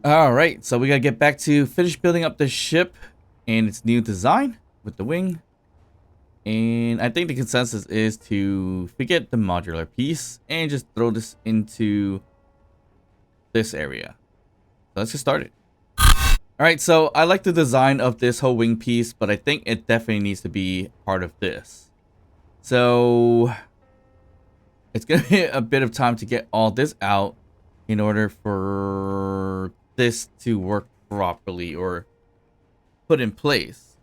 All right, so we gotta get back to finish building up the ship and its new design with the wing. And I think the consensus is to forget the modular piece and just throw this into this area. So let's get started. All right, so I like the design of this whole wing piece, but I think it definitely needs to be part of this. So it's gonna be a bit of time to get all this out in order for this to work properly or put in place.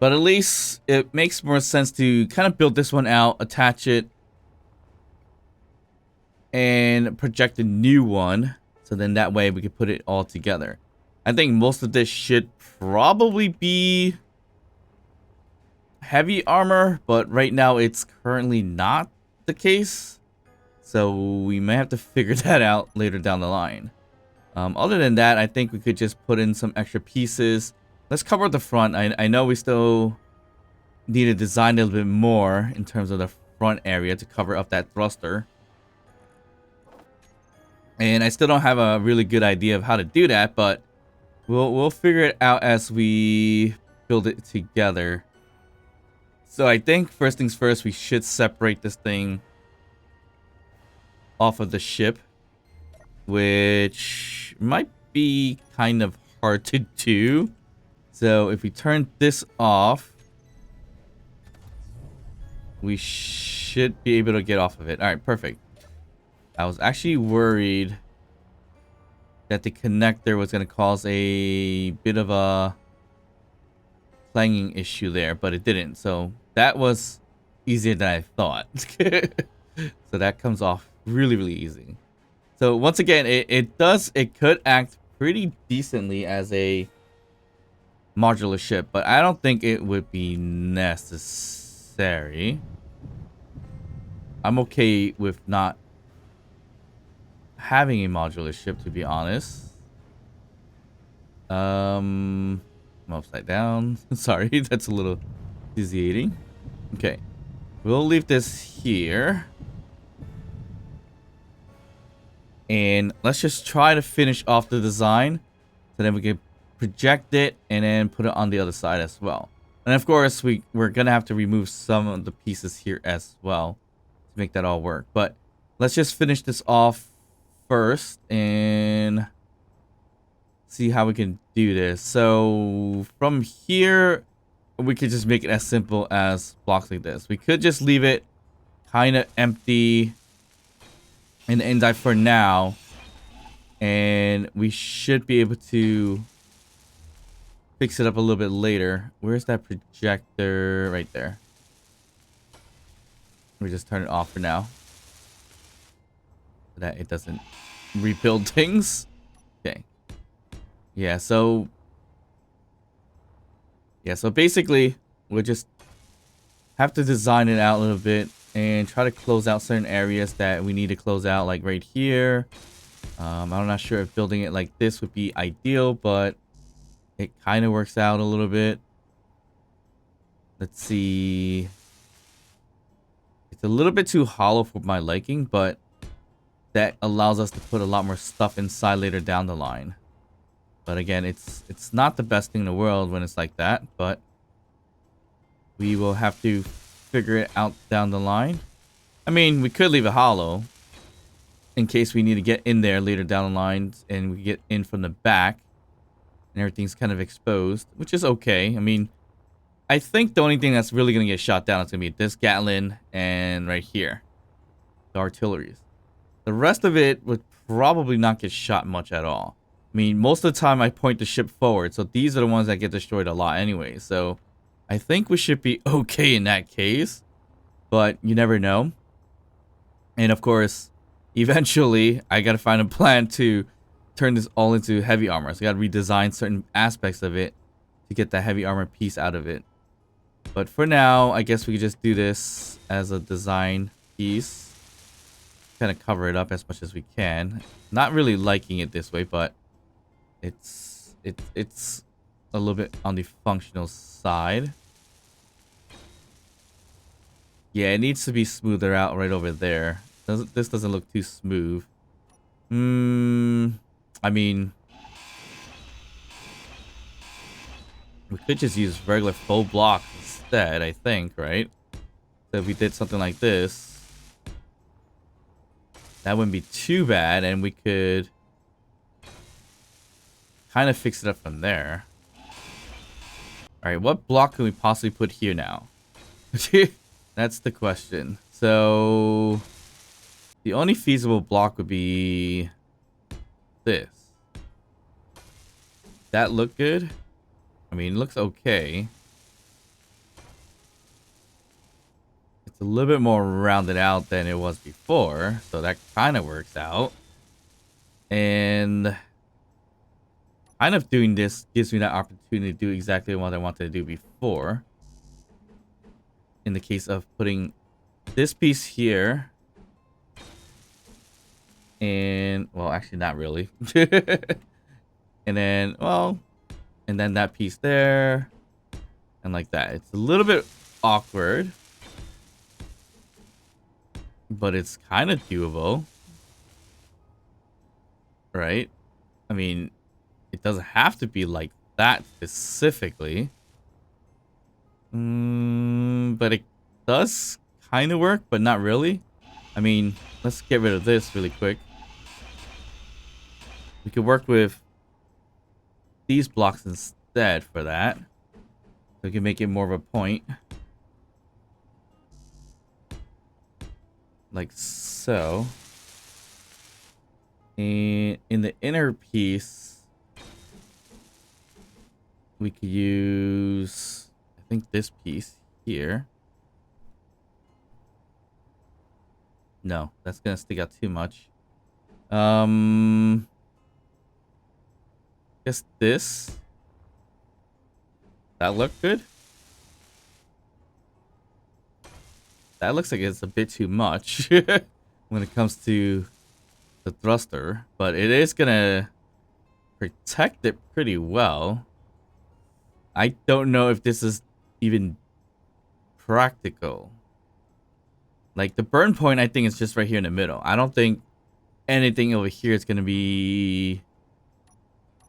But at least it makes more sense to kind of build this one out, attach it, and project a new one. So then that way we can put it all together. I think most of this should probably be heavy armor, but right now it's currently not the case. So we may have to figure that out later down the line. Other than that, I think we could just put in some extra pieces. Let's cover the front. I know we still need to design a little bit more in terms of the front area to cover up that thruster. And I still don't have a really good idea of how to do that, but we'll figure it out as we build it together. So I think first things first, we should separate this thing off of the ship, which might be kind of hard to do. So if we turn this off, we should be able to get off of it. All right, perfect. I was actually worried that the connector was going to cause a bit of a clanging issue there, but it didn't. So that was easier than I thought. So that comes off really, really easy. So once again, it could act pretty decently as a modular ship, but I don't think it would be necessary. I'm okay with not having a modular ship, to be honest. I'm upside down. Sorry, that's a little dizzying. Okay, we'll leave this here. And let's just try to finish off the design so then we can project it and then put it on the other side as well. And of course, we're gonna have to remove some of the pieces here as well to make that all work. But let's just finish this off first and see how we can do this. So from here, we could just make it as simple as blocks like this. We could just leave it kind of empty in the endive for now, and we should be able to fix it up a little bit later. Where's that projector? Right there. We just turn it off for now so that it doesn't rebuild things. Okay. Yeah, so basically we'll just have to design it out a little bit and try to close out certain areas that we need to close out, like right here. I'm not sure if building it like this would be ideal, but it kind of works out a little bit. Let's see. It's a little bit too hollow for my liking, but that allows us to put a lot more stuff inside later down the line. But again, it's not the best thing in the world when it's like that, but we will have to figure it out down the line. I mean, we could leave it hollow in case we need to get in there later down the line and we get in from the back and everything's kind of exposed, which is okay. I mean, I think the only thing that's really going to get shot down is going to be this Gatlin and right here, the artilleries. The rest of it would probably not get shot much at all. I mean, most of the time I point the ship forward, so these are the ones that get destroyed a lot anyway. So I think we should be okay in that case, but you never know. And of course, eventually I got to find a plan to turn this all into heavy armor. So I got to redesign certain aspects of it to get that heavy armor piece out of it. But for now, I guess we could just do this as a design piece. Kind of cover it up as much as we can. Not really liking it this way, but it's a little bit on the functional side. Yeah, it needs to be smoother out right over there. This doesn't look too smooth. I mean, We could just use regular full block instead, I think, right? So if we did something like this, that wouldn't be too bad, and we could kind of fix it up from there. Alright, what block can we possibly put here now? That's the question. So, the only feasible block would be this. That look good? I mean, it looks okay. It's a little bit more rounded out than it was before, so that kind of works out. And kind of doing this gives me that opportunity to do exactly what I wanted to do before. In the case of putting this piece here. And, well, actually not really. And then, well, and then that piece there. And like that. It's a little bit awkward. But it's kind of doable. Right? I mean, it doesn't have to be like that specifically. But it does kind of work, but not really. I mean, let's get rid of this really quick. We could work with these blocks instead for that. So we can make it more of a point. Like so. And in the inner piece, we could use, I think, this piece here. No, that's gonna stick out too much. Guess this. That look good? That looks like it's a bit too much when it comes to the thruster, but it is gonna protect it pretty well. I don't know if this is even practical. Like, the burn point, I think, is just right here in the middle. I don't think anything over here is gonna be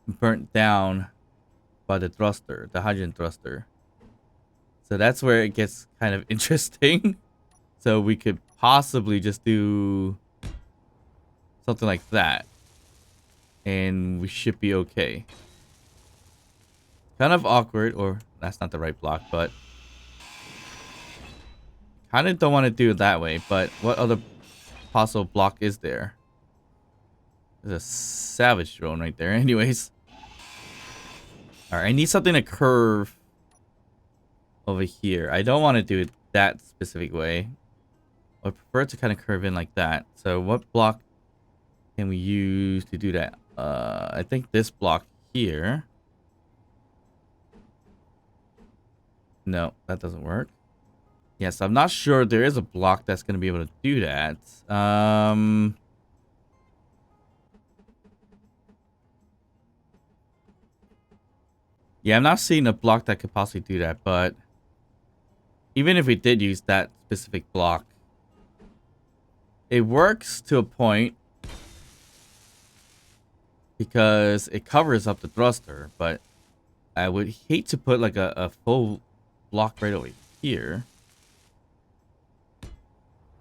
burnt down by the thruster, the hydrogen thruster. So that's where it gets kind of interesting. So we could possibly just do something like that. And we should be okay. Kind of awkward, or that's not the right block, but kind of don't want to do it that way. But what other possible block is there? There's a savage drone right there. Anyways. Alright, I need something to curve over here. I don't want to do it that specific way. I prefer to kind of curve in like that. So what block can we use to do that? I think this block here. No, that doesn't work. Yes, I'm not sure there is a block that's going to be able to do that. Yeah, I'm not seeing a block that could possibly do that, but even if we did use that specific block, it works to a point because it covers up the thruster, but I would hate to put like a full block right over here,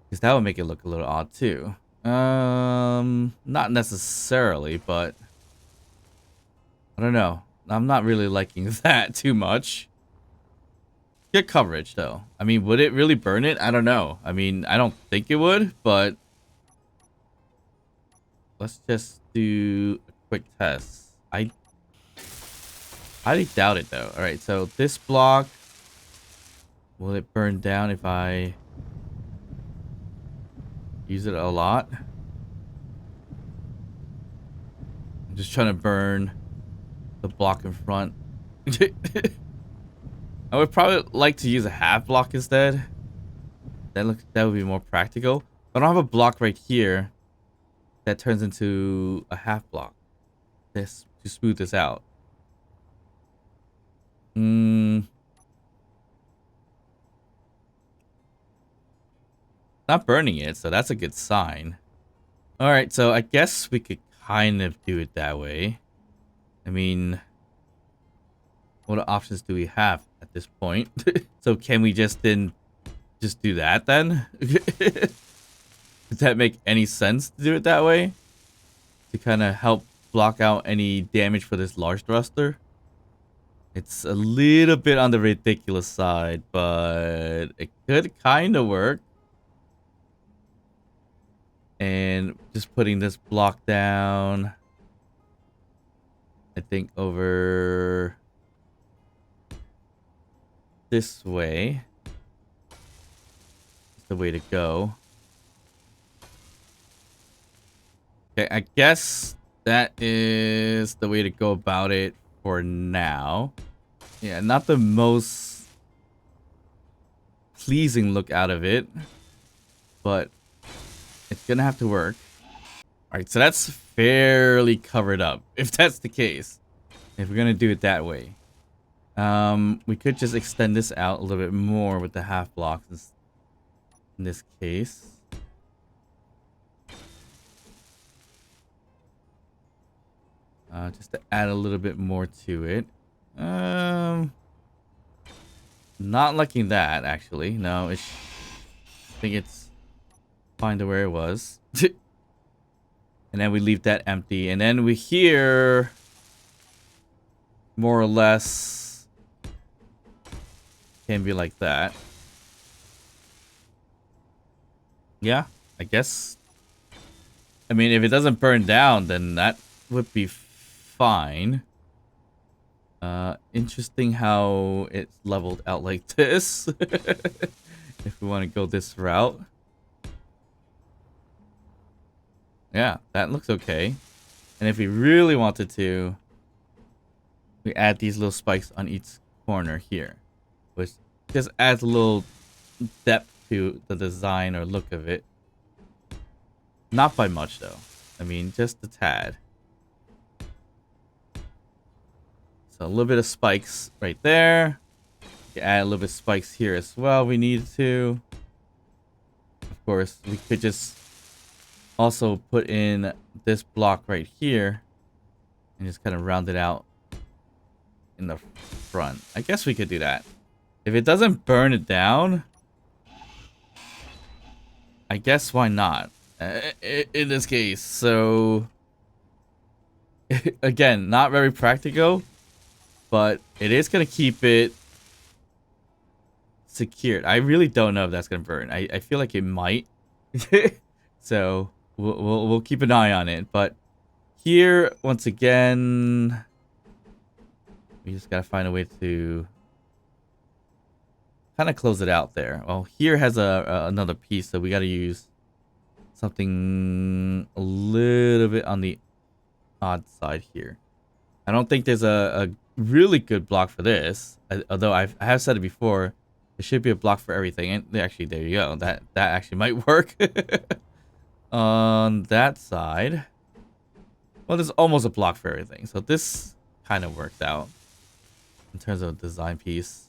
because that would make it look a little odd too. Not necessarily, but I don't know. I'm not really liking that too much. Good coverage, though. I mean, would it really burn it? I don't know. I mean, I don't think it would, but let's just do a quick test. I highly doubt it, though. All right, so this block, will it burn down if I use it a lot? I'm just trying to burn the block in front. I would probably like to use a half block instead. That would be more practical. But I don't have a block right here that turns into a half block. This to smooth this out. Not burning it, so that's a good sign. Alright, so I guess we could kind of do it that way. I mean, What options do we have at this point? So can we just then just do that then? Does that make any sense to do it that way? To kind of help block out any damage for this large thruster? It's a little bit on the ridiculous side, but it could kind of work. And just putting this block down, I think over this way is the way to go. Okay, I guess that is the way to go about it for now. Yeah, not the most pleasing look out of it, but it's gonna have to work. Alright, so that's fairly covered up, if that's the case. If we're gonna do it that way. We could just extend this out a little bit more with the half blocks in this case. Just to add a little bit more to it. Not liking that, actually. No, I think it's fine to where it was. And then we leave that empty. And then we here, more or less, can be like that. Yeah, I guess. I mean, if it doesn't burn down, then that would be fine. Interesting how it's leveled out like this. If we want to go this route. Yeah, that looks okay. And if we really wanted to, we add these little spikes on each corner here, which just adds a little depth to the design or look of it. Not by much, though. I mean, just a tad. So a little bit of spikes right there. You add a little bit of spikes here as well. We need to. Of course, we could just also put in this block right here and just kind of round it out in the front. I guess we could do that. If it doesn't burn it down, I guess why not? In this case, so again, not very practical, but it is gonna keep it secured. I really don't know if that's gonna burn. I feel like it might. So we'll keep an eye on it. But here, once again, we just gotta find a way to kind of close it out there. Well, here has another piece, so we gotta use something a little bit on the odd side here. I don't think there's a really good block for this. Although I have said it before, there should be a block for everything. And actually, there you go. That actually might work. On that side, well, there's almost a block for everything. So this kind of worked out in terms of a design piece.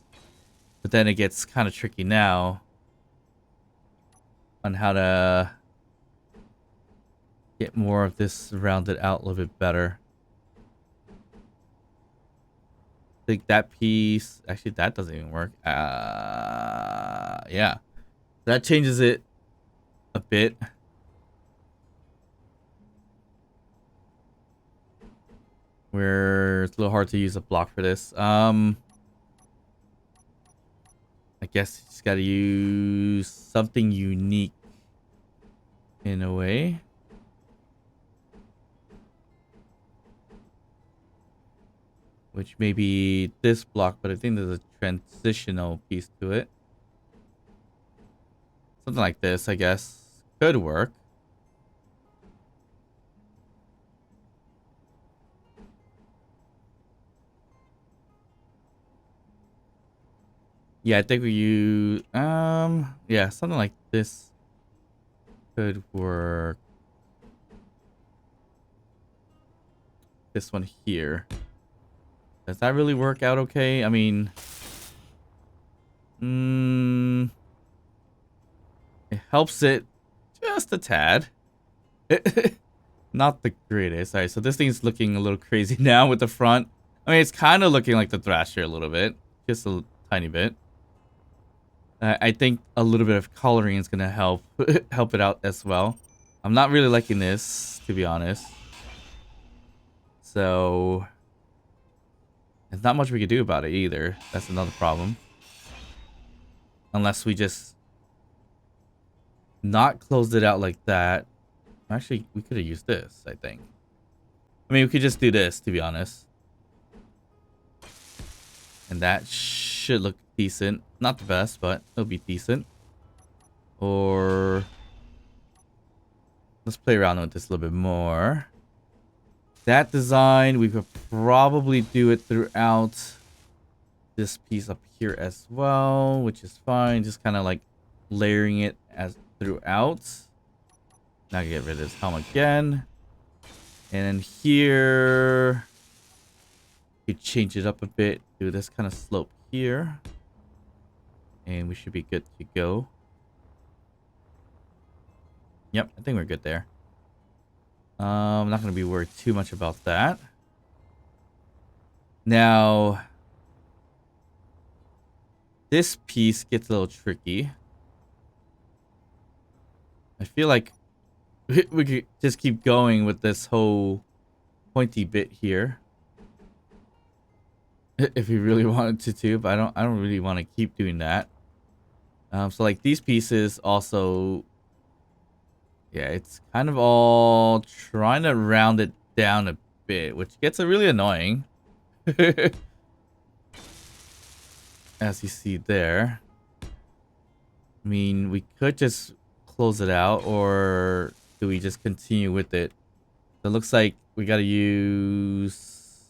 But then it gets kind of tricky now on how to get more of this rounded out a little bit better. I think that piece, actually that doesn't even work. Yeah, that changes it a bit. Where it's a little hard to use a block for this. I guess you just gotta use something unique in a way. Which may be this block, but I think there's a transitional piece to it. Something like this, I guess, could work. Yeah, I think we use, yeah, something like this could work. This one here. Does that really work out okay? I mean, it helps it just a tad. Not the greatest. Alright, so this thing's looking a little crazy now with the front. I mean, it's kind of looking like the Thrasher a little bit. Just a tiny bit. I think a little bit of coloring is gonna help help it out as well. I'm not really liking this, to be honest. So there's not much we can do about it either. That's another problem. Unless we just not closed it out like that. Actually, we could have used this, I think. I mean, we could just do this, to be honest. And that should look decent. Not the best, but it'll be decent. Or let's play around with this a little bit more. That design, we could probably do it throughout this piece up here as well, which is fine. Just kind of like layering it as throughout. Now get rid of this helm again. And then here, you change it up a bit. Do this kind of slope here. And we should be good to go. Yep, I think we're good there. I'm not going to be worried too much about that. Now, this piece gets a little tricky. I feel like we could just keep going with this whole pointy bit here. If we really wanted to, but I don't really want to keep doing that. So like these pieces also, yeah, it's kind of all trying to round it down a bit, which gets really annoying. As you see there. I mean, we could just close it out, or do we just continue with it? So it looks like we gotta use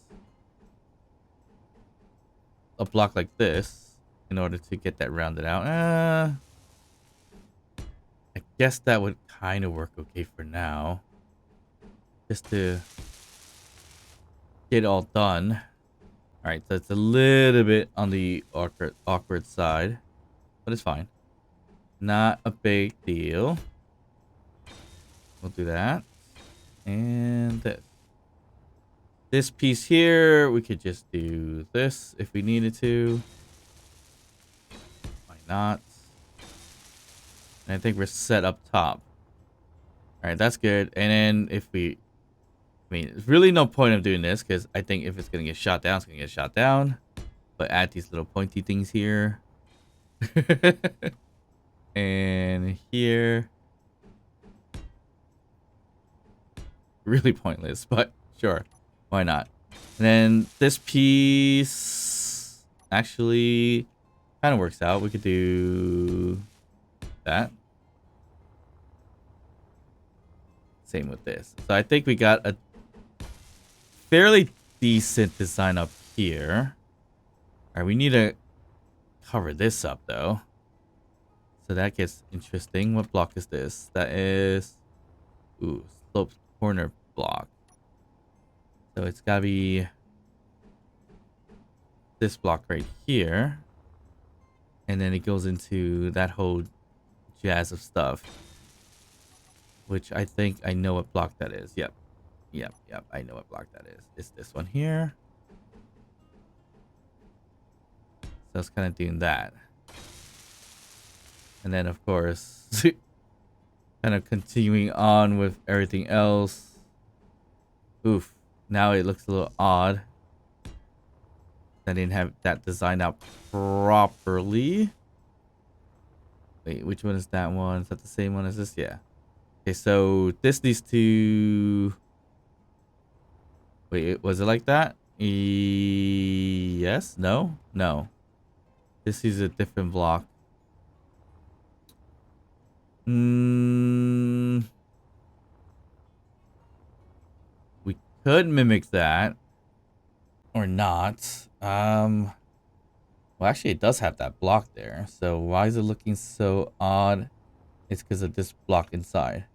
a block like this in order to get that rounded out. I guess that would kind of work okay for now. Just to get it all done. Alright, so it's a little bit on the awkward side, but it's fine. Not a big deal. We'll do that. And this. This piece here, we could just do this if we needed to. Why not? And I think we're set up top. Alright, that's good. And then if we... I mean, there's really no point of doing this, because I think if it's going to get shot down, it's going to get shot down. But add these little pointy things here. And here. Really pointless, but sure. Why not? And then this piece actually kind of works out. We could do that. Same with this. So I think we got a fairly decent design up here. All right, we need to cover this up though. So that gets interesting. What block is this? That is, ooh, sloped corner block. So it's gotta be this block right here. And then it goes into that whole jazz of stuff. Which I think I know what block that is. Yep. Yep. I know what block that is. It's this one here. So it's kind of doing that. And then, of course, kind of continuing on with everything else. Oof. Now it looks a little odd. I didn't have that designed out properly. Wait, which one is that one? Is that the same one as this? Yeah. Okay, so this needs to... Wait, was it like that? Yes? No? No. This is a different block. We could mimic that. Or not. Well, actually, it does have that block there. So why is it looking so odd? It's because of this block inside.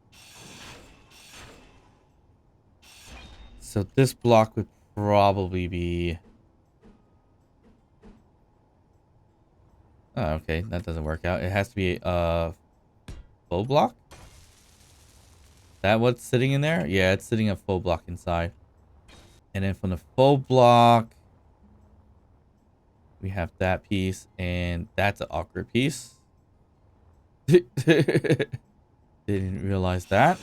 So this block would probably be... Oh, okay. That doesn't work out. It has to be a full block? Is that what's sitting in there? Yeah, it's sitting a full block inside. And then from the full block, We have that piece, and that's an awkward piece. Didn't realize that.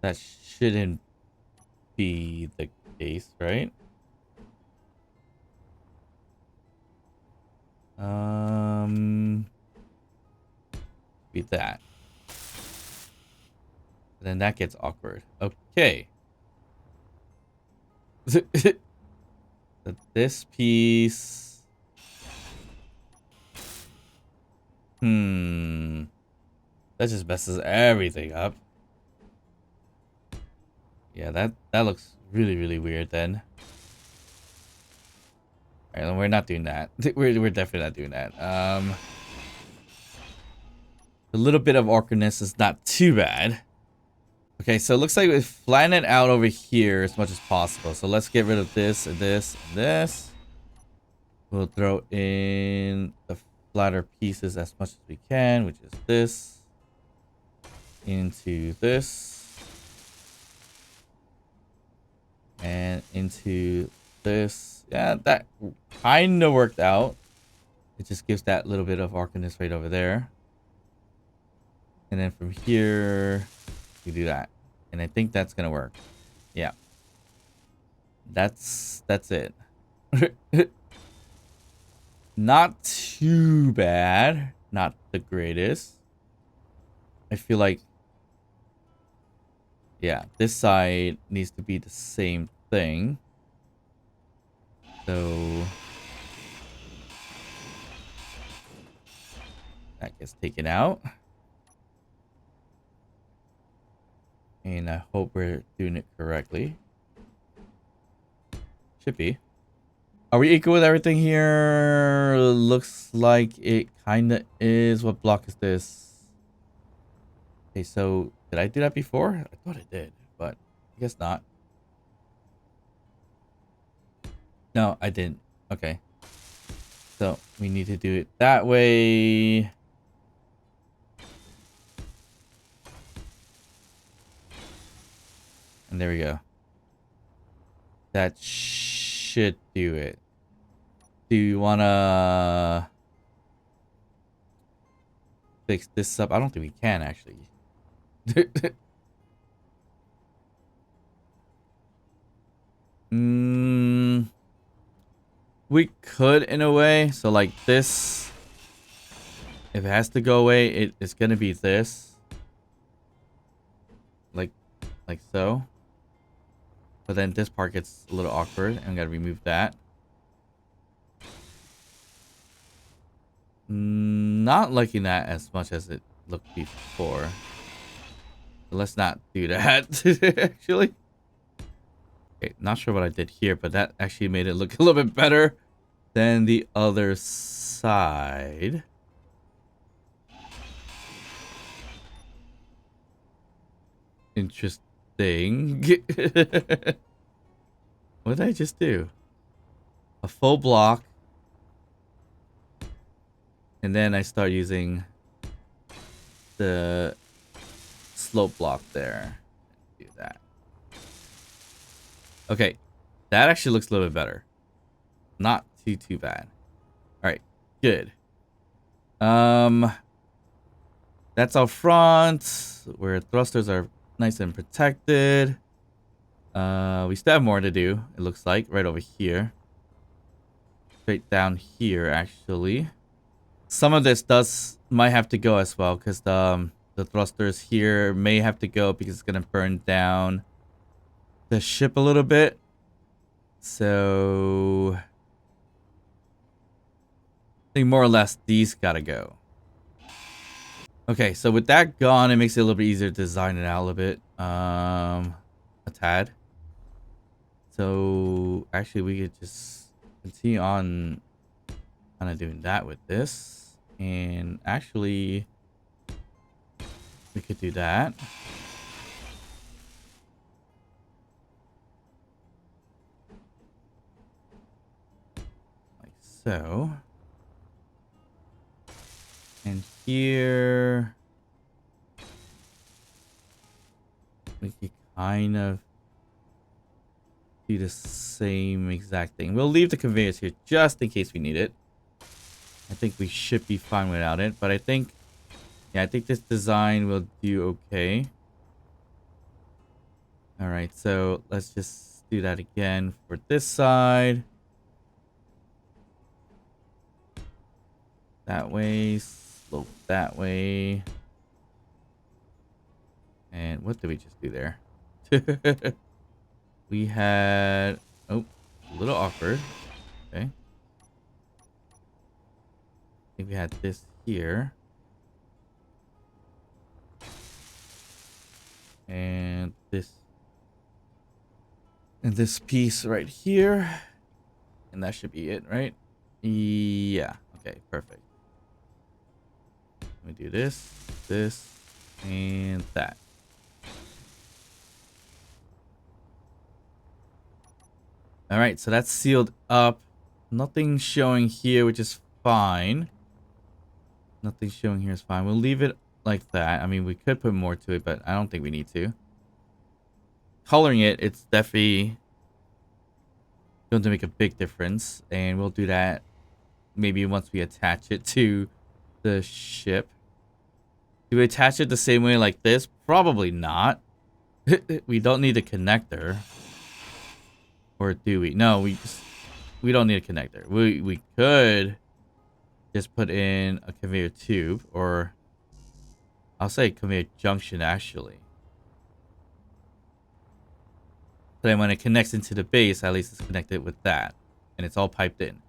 That shouldn't be the case, right? Be that. Then that gets awkward. Okay. This piece. That just messes everything up. Yeah, that looks really, really weird then. Alright, we're not doing that. We're definitely not doing that. A little bit of awkwardness is not too bad. Okay, so it looks like we flatten it out over here as much as possible. So let's get rid of this and this and this. We'll throw in the flatter pieces as much as we can, which is this. Into this. And into this. Yeah, that kind of worked out. It just gives that little bit of awkwardness right over there. And then from here, we do that. And I think that's gonna work. Yeah. That's it. Not too bad. Not the greatest. I feel like, yeah, this side needs to be the same thing. So that gets taken out. And I hope we're doing it correctly. Should be. Are we equal with everything here? Looks like it kind of is. What block is this? Okay, so did I do that before? I thought I did, but I guess not. No, I didn't. Okay. So we need to do it that way. And there we go. That should do it. Do you want to fix this up? I don't think we can, actually. We could, in a way. So, like this, if it has to go away, it's going to be this. Like so. But then this part gets a little awkward, and I gotta remove that. Not liking that as much as it looked before. So let's not do that, actually. Okay, not sure what I did here, but that actually made it look a little bit better than the other side. Interesting. What did I just do? A full block. And then I start using the slope block there. Do that. Okay. That actually looks a little bit better. Not too bad. Alright. Good. That's our front, where thrusters are nice and protected. We still have more to do, it looks like, right over here. Straight down here, actually. Some of this might have to go as well, because the thrusters here may have to go because it's going to burn down the ship a little bit. So I think more or less these gotta go. Okay, so with that gone, it makes it a little bit easier to design it out a little bit. A tad. So actually we could just continue on kind of doing that with this. And actually we could do that. Like so. And here we could kind of do the same exact thing. We'll leave the conveyors here just in case we need it. I think we should be fine without it, but I think, yeah, I think this design will do okay. All right, so let's just do that again for this side. That way, slope that way. And what did we just do there? We had, oh, a little awkward. Okay. I think we had this here. And this. And this piece right here. And that should be it, right? Yeah. Okay, perfect. Let me do this, and that. All right, so that's sealed up. Nothing showing here, which is fine. Nothing showing here is fine. We'll leave it like that. I mean, we could put more to it, but I don't think we need to. Coloring it, it's definitely going to make a big difference. And we'll do that maybe once we attach it to the ship. Do we attach it the same way like this? Probably not. We don't need a connector. Or do we? No, we don't need a connector. We could just put in a conveyor tube, or I'll say conveyor junction actually. So then when it connects into the base, at least it's connected with that, and it's all piped in.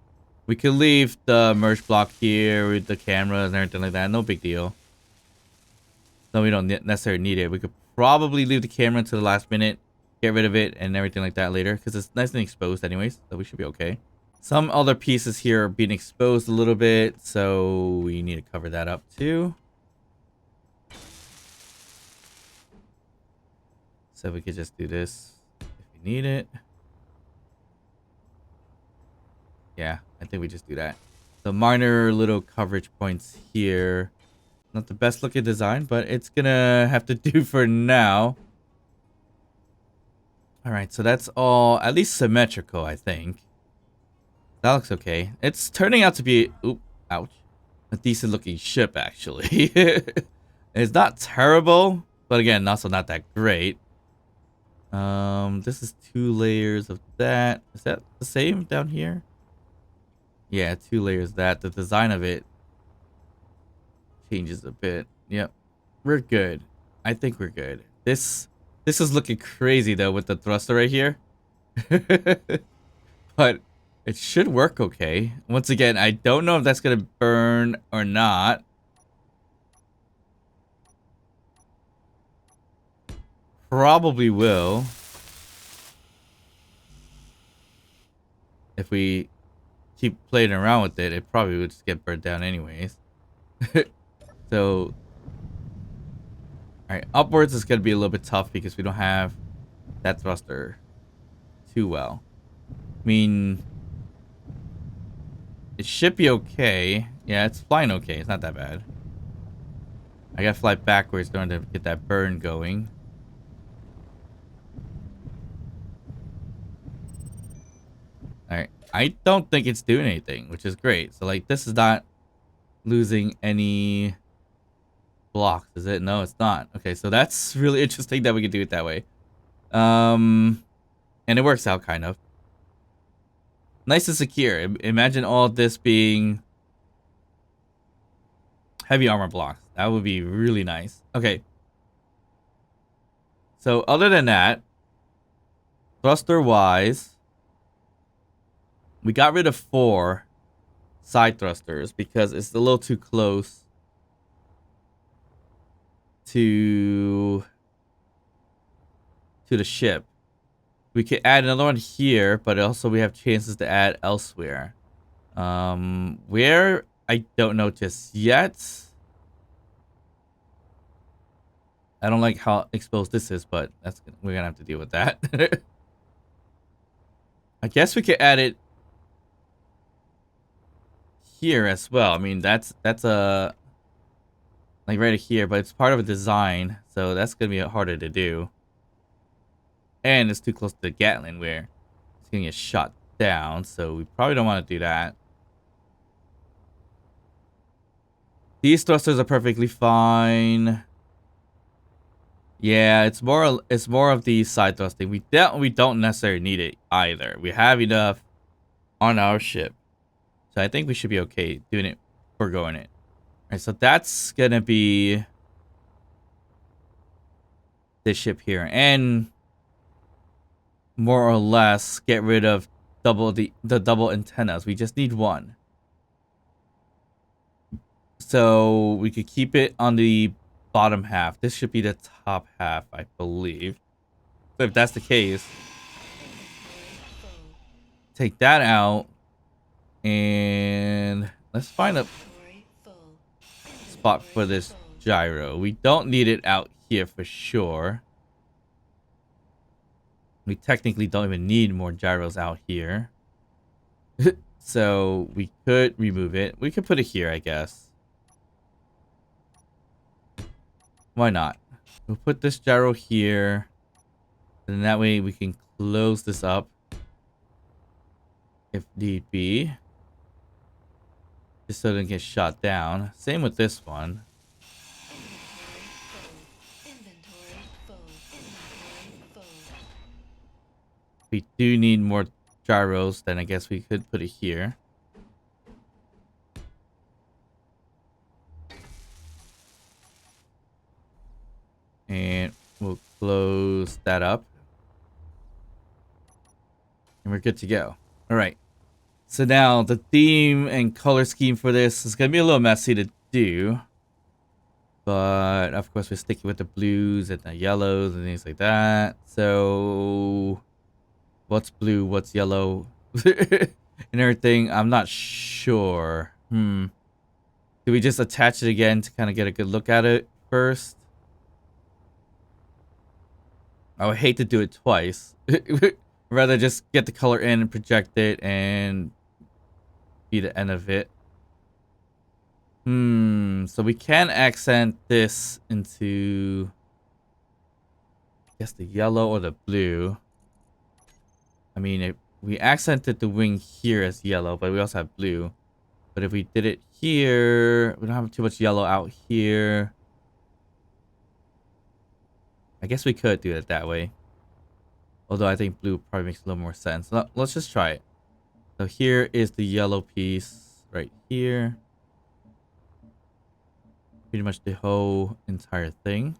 We could leave the merge block here with the cameras and everything like that. No big deal. No, we don't necessarily need it. We could probably leave the camera to the last minute, get rid of it and everything like that later, because it's nice and exposed anyways, so we should be okay. Some other pieces here are being exposed a little bit, so we need to cover that up too. So we could just do this if we need it. Yeah, I think we just do that. The minor little coverage points here. Not the best looking design, but it's gonna have to do for now. Alright, so that's all at least symmetrical, I think. That looks okay. It's turning out to be, oop, ouch, a decent looking ship, actually. It's not terrible, but again, also not that great. This is 2 layers of that. Is that the same down here? Yeah, 2 layers of that. The design of it changes a bit. Yep, we're good. I think we're good. This is looking crazy though with the thruster right here. But it should work okay. Once again, I don't know if that's gonna burn or not. Probably will. If we keep playing around with it, it probably would just get burned down anyways. So, alright, upwards is gonna be a little bit tough because we don't have that thruster too well. I mean, it should be okay. Yeah, it's flying okay. It's not that bad. I gotta fly backwards in order to get that burn going. Alright, I don't think it's doing anything, which is great. So, like, this is not losing any blocks, is it? No, it's not. Okay, so that's really interesting that we can do it that way. And it works out, kind of. Nice and secure. Imagine all this being heavy armor blocks. That would be really nice. Okay. So, other than that, thruster-wise, we got rid of 4 side thrusters because it's a little too close to the ship. We could add another one here, but also we have chances to add elsewhere. Where? I don't know just yet. I don't like how exposed this is, but we're gonna have to deal with that. I guess we could add it here as well. I mean, that's a like right here, but it's part of a design, so that's gonna be harder to do. And it's too close to the Gatling, where gonna get shot down, so we probably don't want to do that. These thrusters are perfectly fine. Yeah, it's more of the side thrusting. We don't necessarily need it either. We have enough on our ship. So I think we should be okay doing it, forgoing it. Alright, so that's gonna be this ship here. And more or less get rid of the double antennas. We just need one. So we could keep it on the bottom half. This should be the top half, I believe. So if that's the case, take that out. And let's find a spot for this gyro. We don't need it out here for sure. We technically don't even need more gyros out here. So we could remove it. We could put it here, I guess. Why not? We'll put this gyro here. And that way we can close this up if need be. Just so it doesn't get shot down. Same with this one. We do need more gyros, then I guess we could put it here. And we'll close that up. And we're good to go. Alright. So now the theme and color scheme for this is going to be a little messy to do. But of course we're sticking with the blues and the yellows and things like that. So what's blue, what's yellow, and everything, I'm not sure. Do we just attach it again to kind of get a good look at it first? I would hate to do it twice. Rather just get the color in and project it and be the end of it. So we can accent this into, I guess, the yellow or the blue. I mean, we accented the wing here as yellow, but we also have blue. But if we did it here, we don't have too much yellow out here. I guess we could do it that way. Although I think blue probably makes a little more sense. Let's just try it. So here is the yellow piece right here. Pretty much the whole entire thing.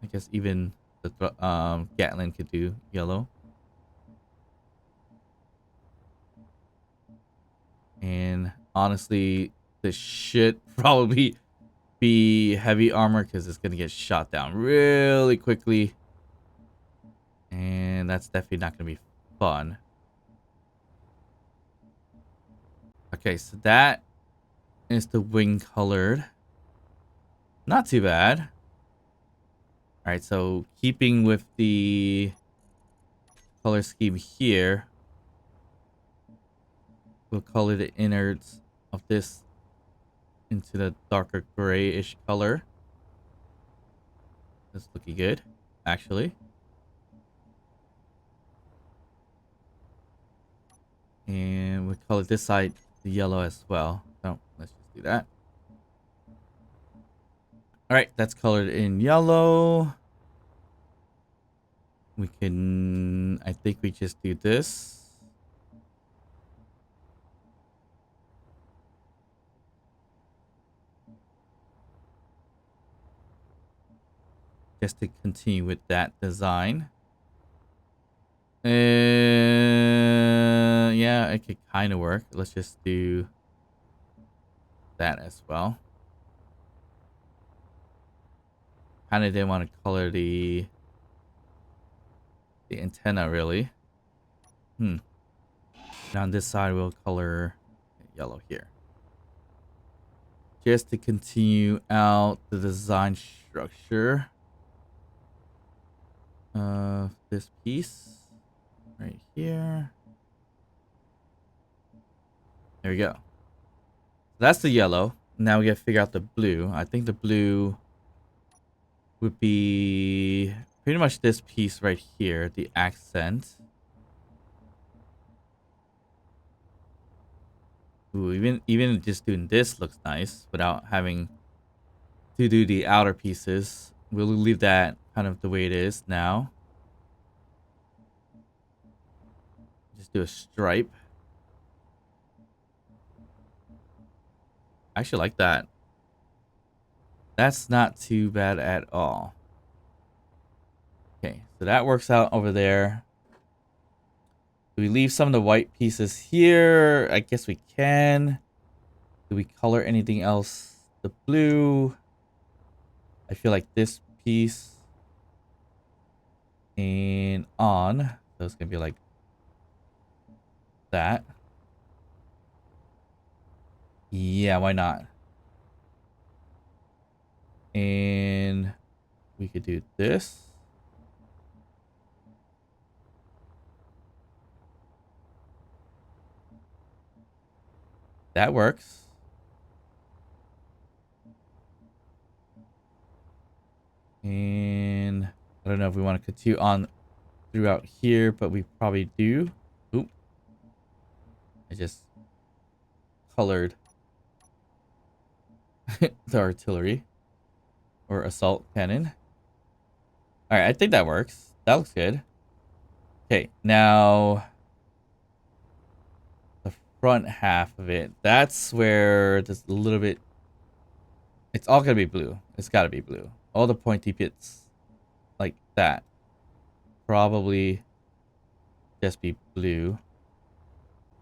I guess even the Gatlin could do yellow. And honestly, this should probably be heavy armor because it's gonna get shot down really quickly. And that's definitely not gonna be fun. Okay, so that is the wing colored. Not too bad. Alright, so keeping with the color scheme here, we'll color the innards of this into the darker grayish color. That's looking good, actually. And we'll color this side the yellow as well. So let's just do that. Alright, that's colored in yellow. We can, I think we just do this. Just to continue with that design. Yeah, it could kind of work. Let's just do that as well. Kind of didn't want to color the antenna really. And on this side we'll color yellow here. Just to continue out the design structure of this piece right here. There we go. That's the yellow. Now we gotta figure out the blue. I think the blue would be pretty much this piece right here, the accent. Ooh, even just doing this looks nice without having to do the outer pieces. We'll leave that kind of the way it is now. Just do a stripe. I actually like that. That's not too bad at all. Okay, so that works out over there. Do we leave some of the white pieces here? I guess we can. Do we color anything else? The blue. I feel like this piece and on. So it's gonna be like that. Yeah, why not? And we could do this. That works. And I don't know if we want to continue on throughout here, but we probably do. Oop. I just colored the artillery or assault cannon. All right, I think that works. That looks good. Okay, now the front half of it. That's where just a little bit. It's all gonna be blue. It's gotta be blue. All the pointy bits like that. Probably just be blue.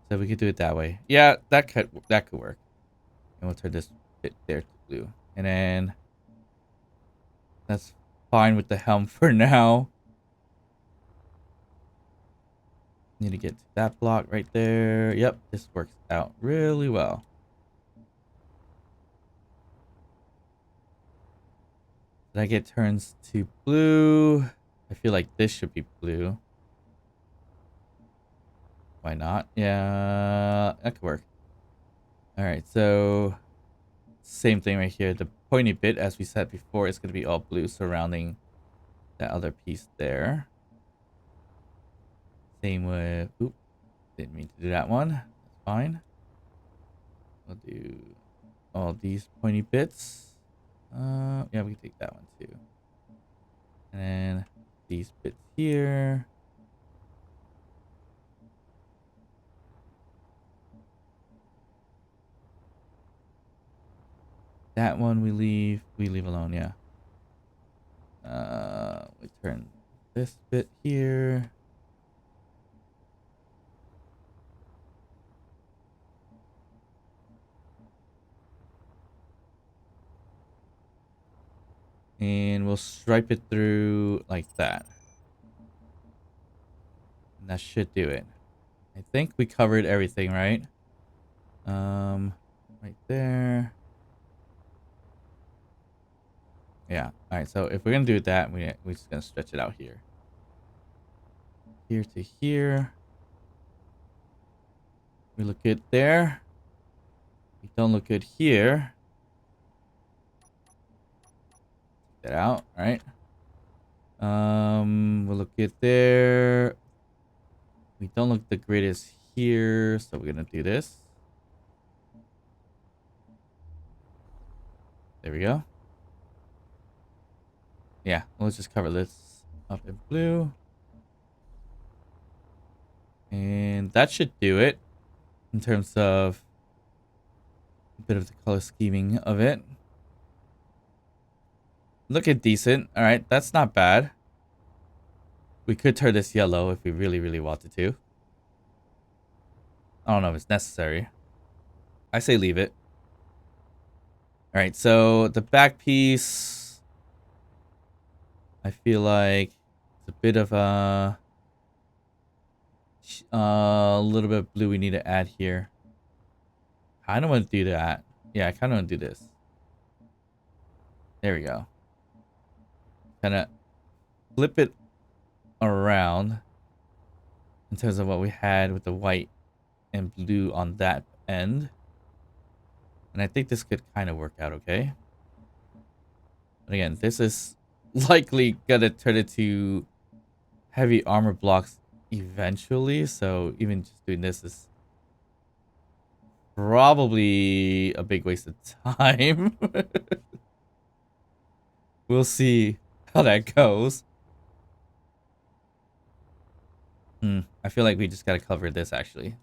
So we could do it that way. Yeah, that could work. And we'll turn this bit there to blue. And then that's fine with the helm for now. Need to get to that block right there. Yep, this works out really well. Did I get turns to blue? I feel like this should be blue. Why not? Yeah, that could work. All right, so same thing right here. The pointy bit, as we said before, is going to be all blue surrounding that other piece there. Same with... Oop, didn't mean to do that one. That's fine. We'll do all these pointy bits. Yeah, we can take that one too. And then these bits here. That one we leave alone, yeah. We turn this bit here. And we'll stripe it through like that. And that should do it. I think we covered everything, right? Right there. Yeah. All right. So if we're gonna do that, we're just gonna stretch it out here. Here to here. We look good there. We don't look good here. Take that out. All right. We'll look good there. We don't look the greatest here, so we're gonna do this. There we go. Yeah, let's just cover this up in blue. And that should do it in terms of a bit of the color scheming of it. Looking decent. All right, that's not bad. We could turn this yellow if we really, really wanted to. I don't know if it's necessary. I say leave it. All right, so the back piece, I feel like it's a bit of a little bit of blue we need to add here. I don't want to do that. Yeah, I kind of want to do this. There we go. Kind of flip it around in terms of what we had with the white and blue on that end. And I think this could kind of work out okay. But again, this is likely gonna turn it to heavy armor blocks eventually. So even just doing this is probably a big waste of time. We'll see how that goes. I feel like we just gotta cover this actually.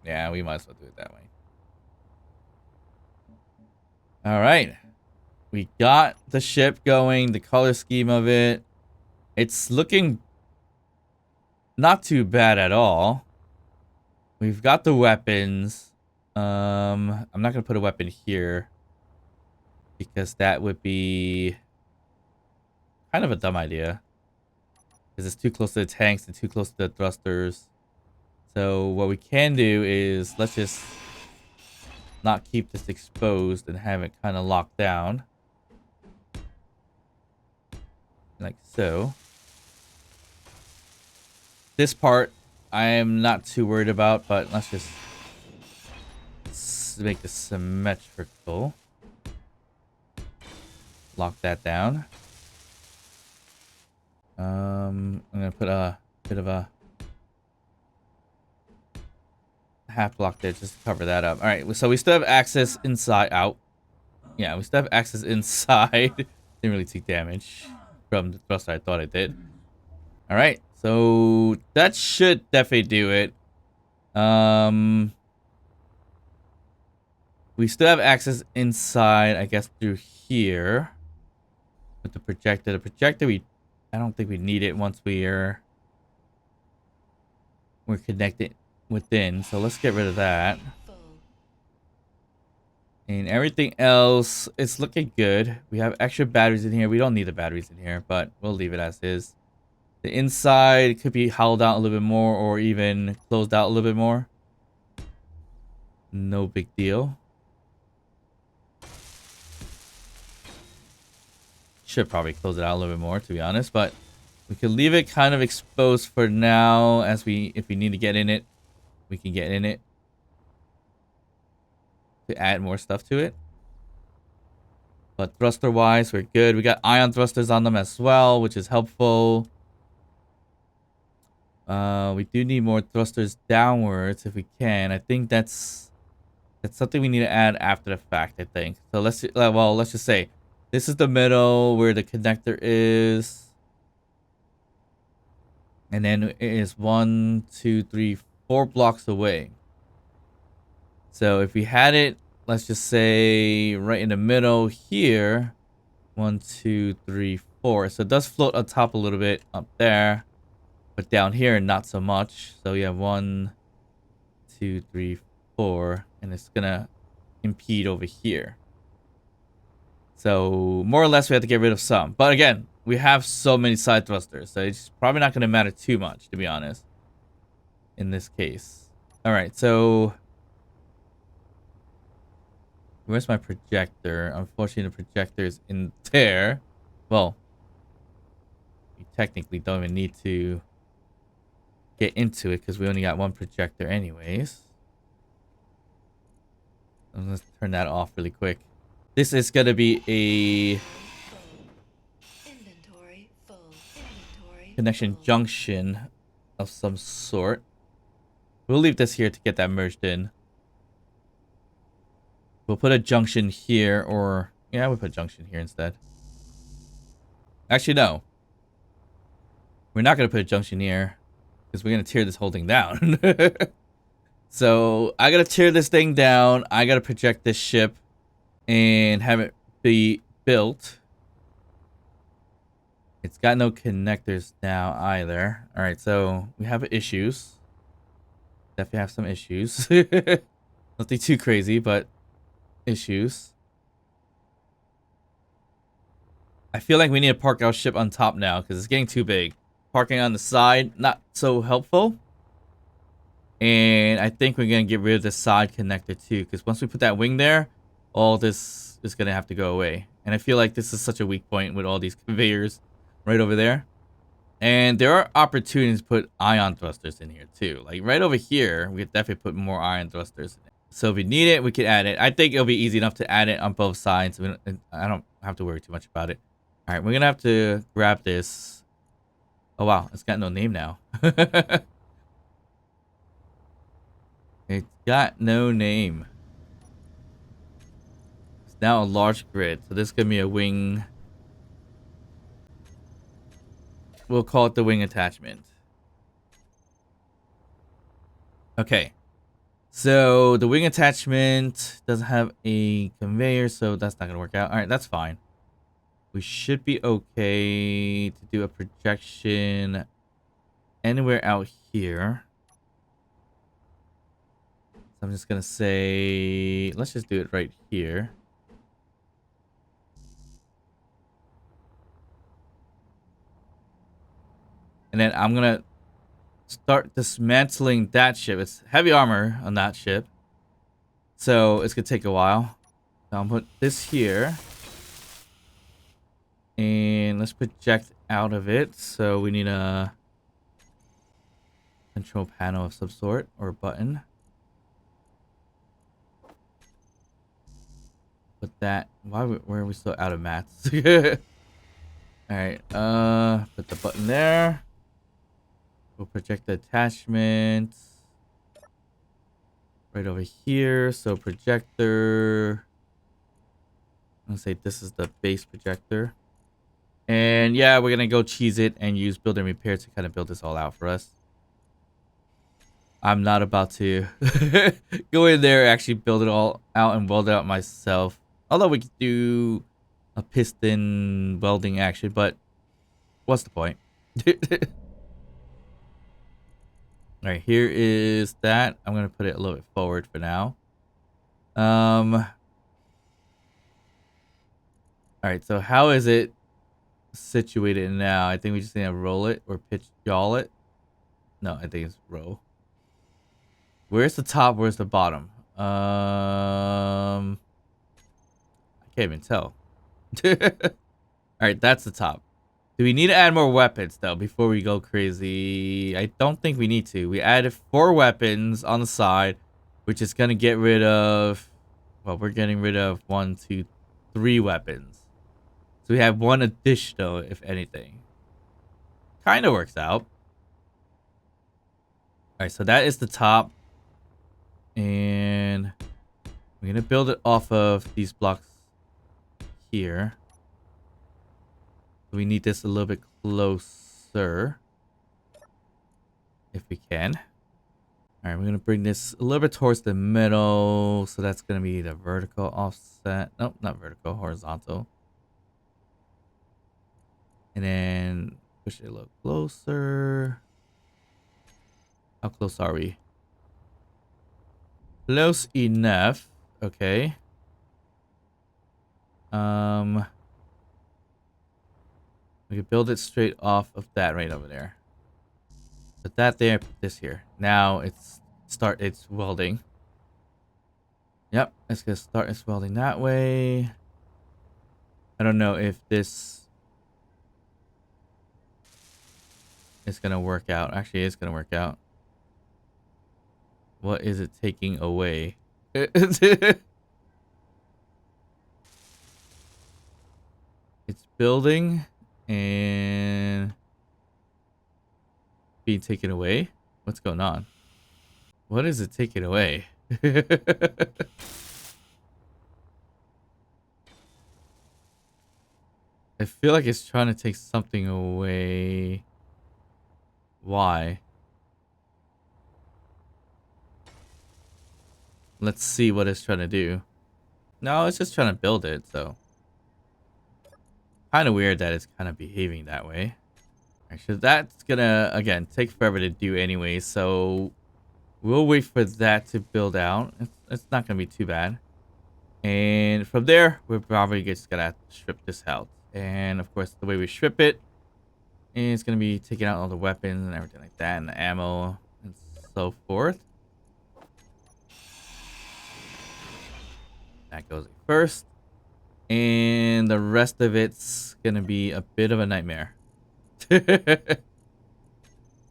Yeah, we might as well do it that way. All right. We got the ship going, the color scheme of it. It's looking not too bad at all. We've got the weapons. I'm not gonna put a weapon here because that would be kind of a dumb idea. Because it's too close to the tanks and too close to the thrusters. So what we can do is let's just not keep this exposed and have it kind of locked down. Like so. This part I am not too worried about, but let's just make this symmetrical. Lock that down. I'm gonna put a bit of a half block there just to cover that up. All right, so we still have access inside out. Yeah, we still have access inside. Didn't really take damage from the thruster I thought I did. All right, so that should definitely do it. We still have access inside, I guess, through here. With the projector. The projector, I don't think we need it once we're connected within. So let's get rid of that. And everything else, it's looking good. We have extra batteries in here. We don't need the batteries in here, but we'll leave it as is. The inside could be hollowed out a little bit more or even closed out a little bit more. No big deal. Should probably close it out a little bit more, to be honest, but we can leave it kind of exposed for now. If we need to get in it, we can get in it to add more stuff to it. But thruster wise, we're good. We got ion thrusters on them as well, which is helpful. We do need more thrusters downwards if we can. I think that's something we need to add after the fact, I think. So let's just say this is the middle where the connector is. And then it is 1, 2, 3, 4 blocks away. So if we had it, let's just say right in the middle here. 1, 2, 3, 4. So it does float on top a little bit up there. But down here, not so much. So we have 1, 2, 3, 4. And it's going to impede over here. So more or less we have to get rid of some. But again, we have so many side thrusters. So it's probably not going to matter too much, to be honest. In this case. Alright, so where's my projector? Unfortunately, the projector is in there. Well, we technically don't even need to get into it because we only got one projector anyways. Let's turn that off really quick. This is going to be a connection junction of some sort. We'll leave this here to get that merged in. We'll put a junction here, or yeah, we'll put a junction here instead. Actually, no. We're not going to put a junction here because we're going to tear this whole thing down. So I got to tear this thing down. I got to project this ship and have it be built. It's got no connectors now either. All right, so we have issues. Definitely have some issues. Nothing too crazy, but issues. I feel like we need to park our ship on top now because it's getting too big. Parking on the side, not so helpful. And I think we're going to get rid of the side connector too because once we put that wing there, all this is going to have to go away. And I feel like this is such a weak point with all these conveyors right over there. And there are opportunities to put ion thrusters in here too. Like right over here, we could definitely put more ion thrusters in. So if we need it, we can add it. I think it'll be easy enough to add it on both sides. I don't have to worry too much about it. All right, we're gonna have to grab this. Oh wow, it's got no name now. It's got no name. It's now a large grid, so this is gonna be a wing. We'll call it the wing attachment. Okay. So the wing attachment doesn't have a conveyor, so that's not gonna work out. All right, that's fine. We should be okay to do a projection anywhere out here. So I'm just gonna say, let's just do it right here. And then I'm gonna start dismantling that ship. It's heavy armor on that ship, so it's gonna take a while. So I'll put this here. And let's project out of it. So we need a control panel of some sort or a button. Put that. Where are we still out of mats? Alright, put the button there. We'll project the attachment right over here. So projector. I'm gonna say this is the base projector. And yeah, we're gonna go cheese it and use build and repair to kind of build this all out for us. I'm not about to go in there, actually build it all out and weld it out myself. Although we could do a piston welding action, but what's the point? Alright, here is that. I'm gonna put it a little bit forward for now. Alright, so how is it situated now? I think we just need to roll it or pitch yaw it. No, I think it's roll. Where's the top? Where's the bottom? I can't even tell. Alright, that's the top. Do we need to add more weapons, though, before we go crazy? I don't think we need to. We added 4 weapons on the side, which is going to get rid of... Well, we're getting rid of 1, 2, 3 weapons. So we have 1 additional, if anything. Kind of works out. Alright, so that is the top. And we're going to build it off of these blocks here. We need this a little bit closer. If we can. Alright, we're going to bring this a little bit towards the middle. So that's going to be the vertical offset. Nope, not vertical, horizontal. And then push it a little closer. How close are we? Close enough. Okay. We can build it straight off of that right over there. Put that there, put this here. Now it's welding. Yep, it's gonna start its welding that way. I don't know if this is gonna work out. Actually, it's gonna work out. What is it taking away? It's building and being taken away. What's going on? What is it taking away? I feel like it's trying to take something away. Why? Let's see what it's trying to do. No, it's just trying to build it, so. Kind of weird that it's kind of behaving that way. Actually, that's gonna, again, take forever to do anyway, so we'll wait for that to build out. It's not gonna be too bad. And from there, we're probably just gonna strip this out. And of course, the way we strip it is gonna be taking out all the weapons and everything like that, and the ammo and so forth. That goes first. And the rest of it's gonna be a bit of a nightmare.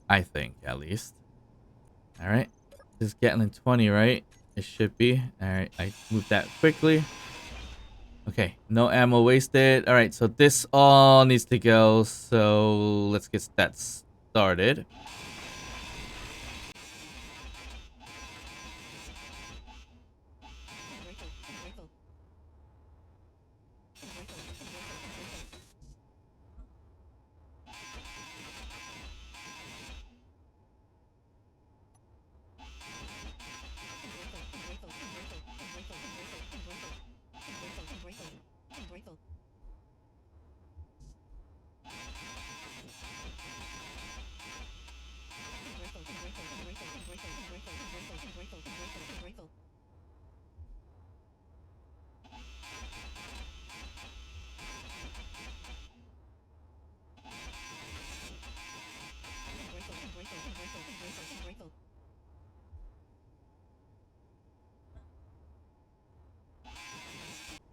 I think, at least. Alright. This is Gatling 20, right? It should be. Alright, I moved that quickly. Okay, no ammo wasted. All right, so this all needs to go. So let's get that started.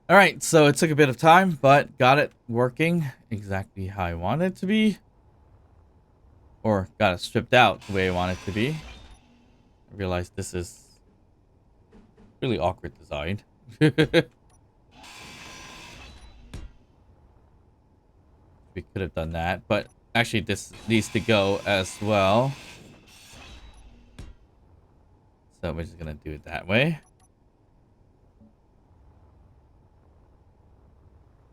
All right, so it took a bit of time, but got it working exactly how I wanted it to be. Or got it stripped out the way I want it to be. I realized this is really awkward design. We could have done that, but actually this needs to go as well. So we're just gonna do it that way.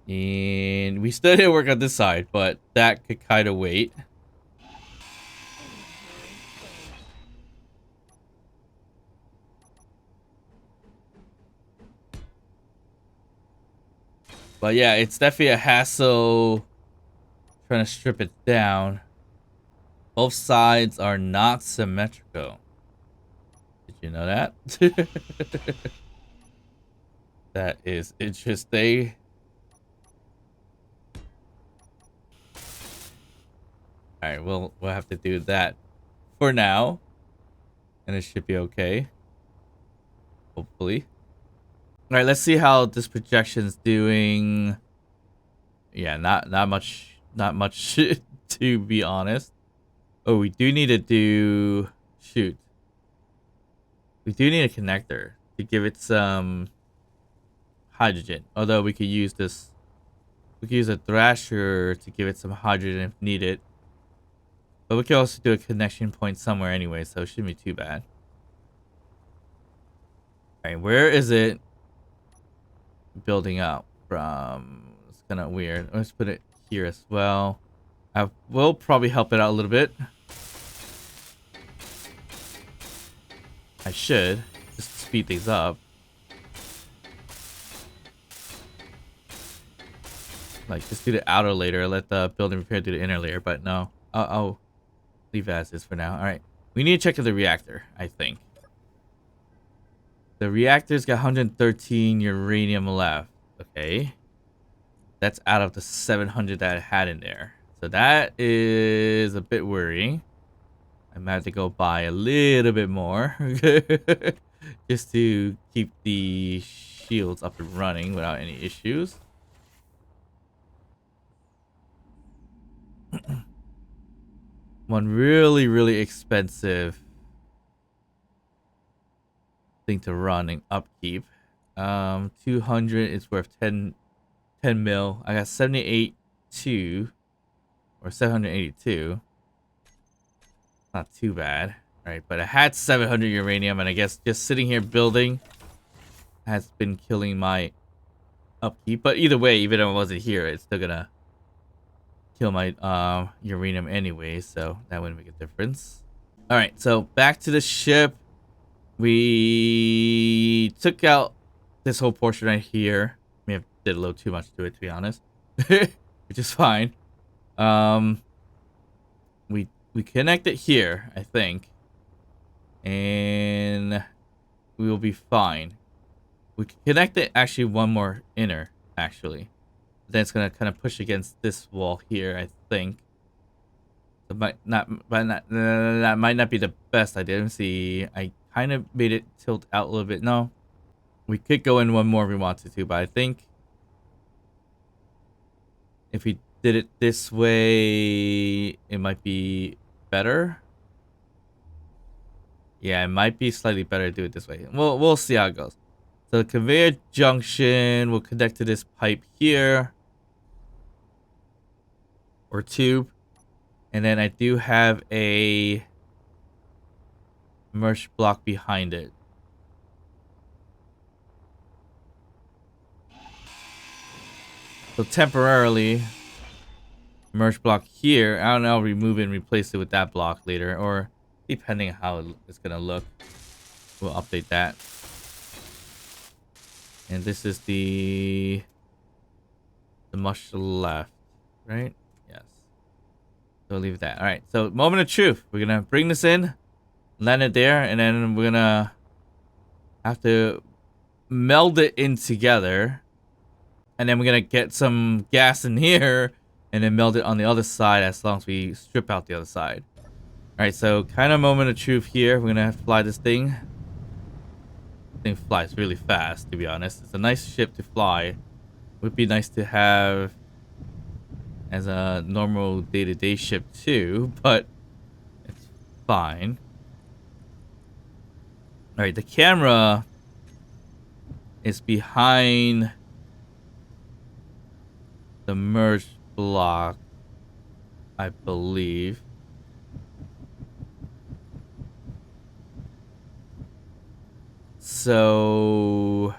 And we still didn't work on this side, but that could kind of wait. But yeah, it's definitely a hassle trying to strip it down. Both sides are not symmetrical. Did you know that? That is interesting. Alright, we'll have to do that for now. And it should be okay. Hopefully. Alright, let's see how this projection's doing. Yeah, not much to be honest. Oh, we do need to do shoot. We do need a connector to give it some hydrogen. Although we could use this. We could use a thrasher to give it some hydrogen if needed. But we could also do a connection point somewhere anyway, so it shouldn't be too bad. Alright, where is it building up from? It's kind of weird. Let's put it here as well. I will probably help it out a little bit. I should. Just to speed things up. Like, just do the outer layer, let the building repair do the inner layer, but no. I'll leave as is for now. Alright. We need to check the reactor, I think. The reactor's got 113 uranium left. Okay. That's out of the 700 that I had in there. So that is a bit worrying. I might have to go buy a little bit more. Just to keep the shields up and running without any issues. One really expensive thing to run and upkeep. 200 is worth 10 mil. I got 78.2 or 782. Not too bad. Right, but I had 700 uranium, and I guess just sitting here building has been killing my upkeep. But either way, even if I wasn't here, it's still gonna kill my uranium anyway, so that wouldn't make a difference. All right, so back to the ship. We took out this whole portion right here. May have did a little too much to it, to be honest, which is fine. We connect it here, I think, and we will be fine. We can connect it actually one more inner, actually. Then it's gonna kind of push against this wall here, I think. It might not, that might not be the best idea. Let me see. I kind of made it tilt out a little bit. No, we could go in one more if we wanted to, but I think if we did it this way, it might be better. Yeah, it might be slightly better to do it this way. We'll see how it goes. So the conveyor junction will connect to this pipe here. Or tube. And then I do have a merge block behind it. So temporarily, merge block here. I don't know, I'll remove it and replace it with that block later. Or depending on how it's going to look, we'll update that. And this is the mush left, right? Yes. So we'll leave that. All right. So moment of truth. We're going to bring this in, land it there, and then we're going to have to meld it in together. And then we're going to get some gas in here and then meld it on the other side as long as we strip out the other side. All right, so kind of moment of truth here. We're going to fly this thing. This thing flies really fast, to be honest. It's a nice ship to fly. Would be nice to have as a normal day-to-day ship too, but it's fine. All right, the camera is behind the merge block, I believe. So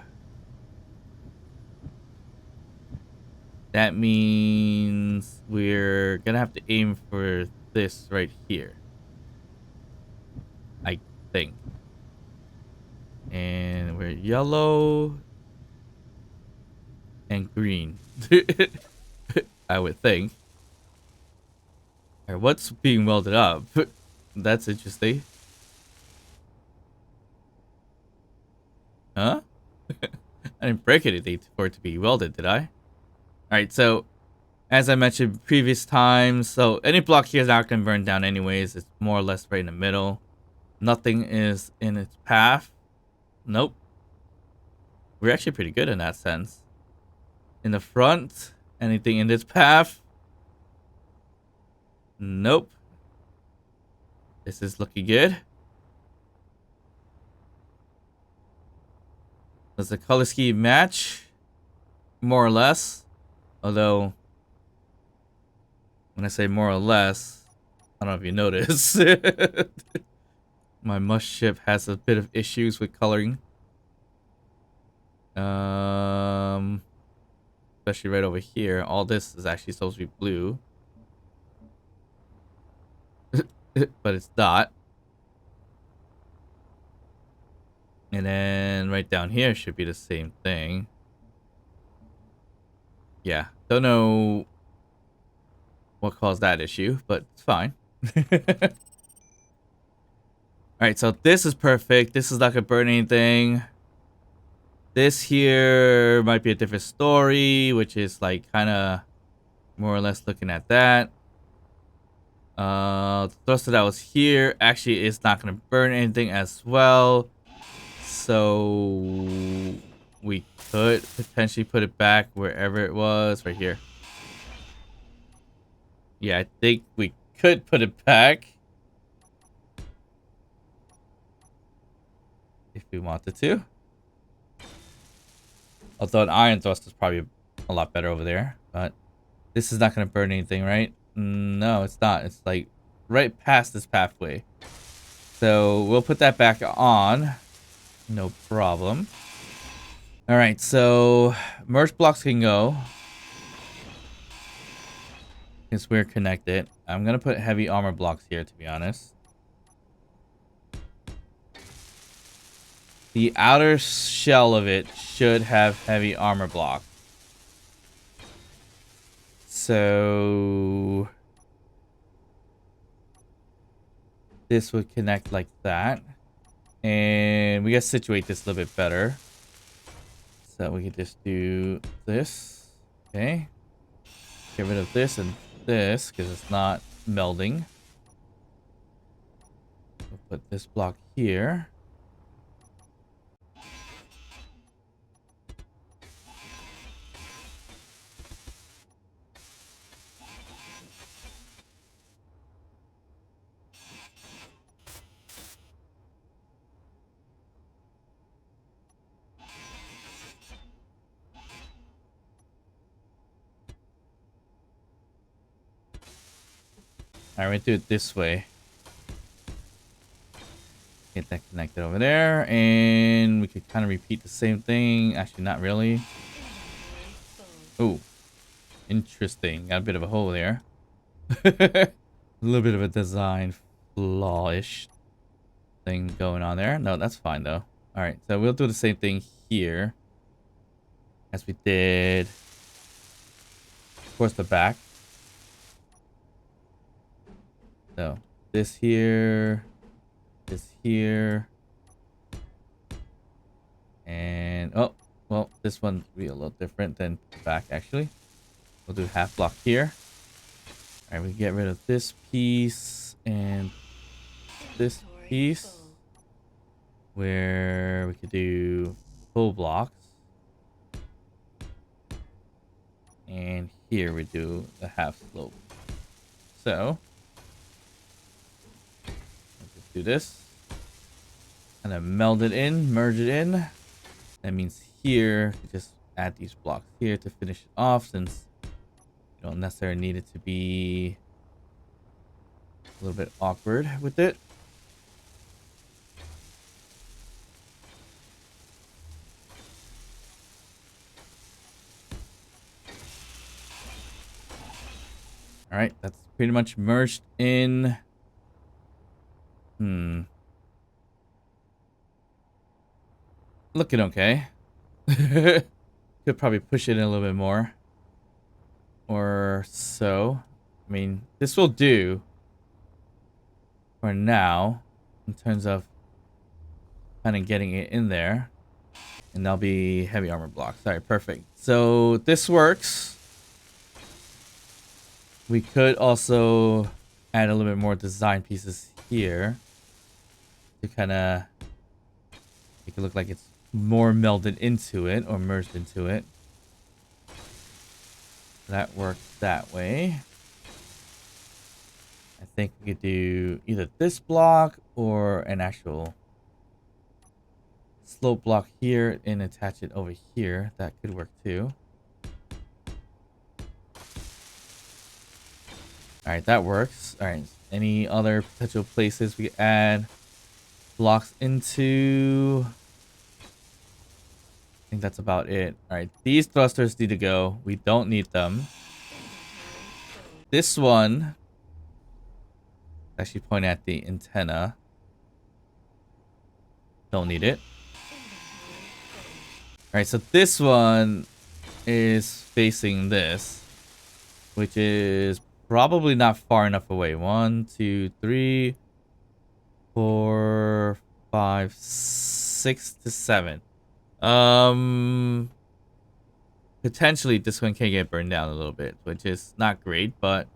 that means we're gonna have to aim for this right here, I think. And we're yellow and green. I would think. Alright, what's being welded up? That's interesting. Huh? I didn't break anything for it to be welded, did I? Alright, so as I mentioned previous times, so any block here is not going to burn down anyways. It's more or less right in the middle. Nothing is in its path. Nope. We're actually pretty good in that sense. In the front, anything in this path? Nope. This is looking good. Does the color scheme match? More or less. Although, when I say more or less, I don't know if you notice. My mush ship has a bit of issues with coloring. Especially right over here. All this is actually supposed to be blue. But it's not. And then right down here should be the same thing. Yeah. Don't know what caused that issue, but it's fine. Alright, so this is perfect. This is not gonna burn anything. This here might be a different story, which is like kind of more or less looking at that. The thruster that was here actually is not gonna burn anything as well. So we could potentially put it back wherever it was, right here. Yeah, I think we could put it back if we wanted to. Although an iron thrust is probably a lot better over there, but this is not going to burn anything, right? No, it's not. It's like right past this pathway. So we'll put that back on. No problem. All right, so merge blocks can go. Since we're connected. I'm going to put heavy armor blocks here, to be honest. The outer shell of it should have heavy armor block. So this would connect like that. And we gotta situate this a little bit better. So we can just do this. Okay. Get rid of this and this because it's not melding. We'll put this block here. Alright, we do it this way. Get that connected over there. And we could kind of repeat the same thing. Actually, not really. Oh, interesting. Got a bit of a hole there. A little bit of a design flaw-ish thing going on there. No, that's fine though. Alright, so we'll do the same thing here as we did towards the back. So this here, this here, and oh, well, this one will be a little different than the back actually. We'll do half block here. Alright, we get rid of this piece and this piece where we could do full blocks. And here we do a half slope. So let's just do this. And then meld it in, merge it in. That means here, we just add these blocks here to finish it off since you don't necessarily need it to be a little bit awkward with it. All right, that's pretty much merged in. Looking okay. Could probably push it in a little bit more. Or so. I mean, this will do for now in terms of kind of getting it in there. And that'll be heavy armor blocks. All right, perfect. So this works. We could also add a little bit more design pieces here to kind of make it look like it's more melded into it or merged into it. That works that way. I think we could do either this block or an actual slope block here and attach it over here. That could work too. Alright, that works. Alright, any other potential places we could add blocks into? I think that's about it. Alright, these thrusters need to go. We don't need them. This one, actually point at the antenna. Don't need it. Alright, so this one is facing this, which is probably not far enough away. 1, 2, 3, 4, 5, 6 to 7. Potentially this one can get burned down a little bit, which is not great, but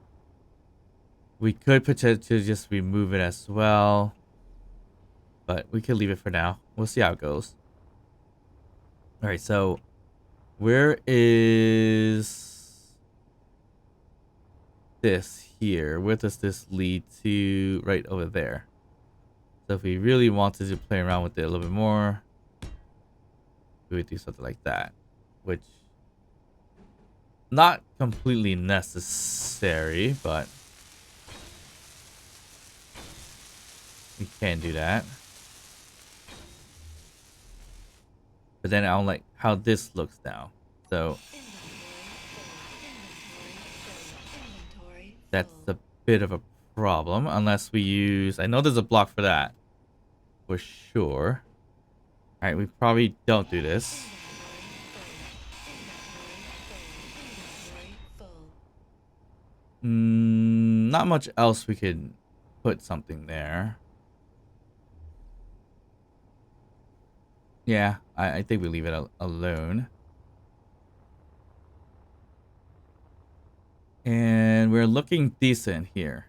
we could potentially just remove it as well. But we could leave it for now. We'll see how it goes. Alright, so where is this here? Where does this lead to? Right over there. So if we really wanted to play around with it a little bit more, we would do something like that, which not completely necessary, but we can do that. But then I don't like how this looks now. So that's a bit of a problem unless we use, I know there's a block for that for sure. All right, we probably don't do this. Not much else we could put something there. Yeah, I think we leave it alone. And we're looking decent here.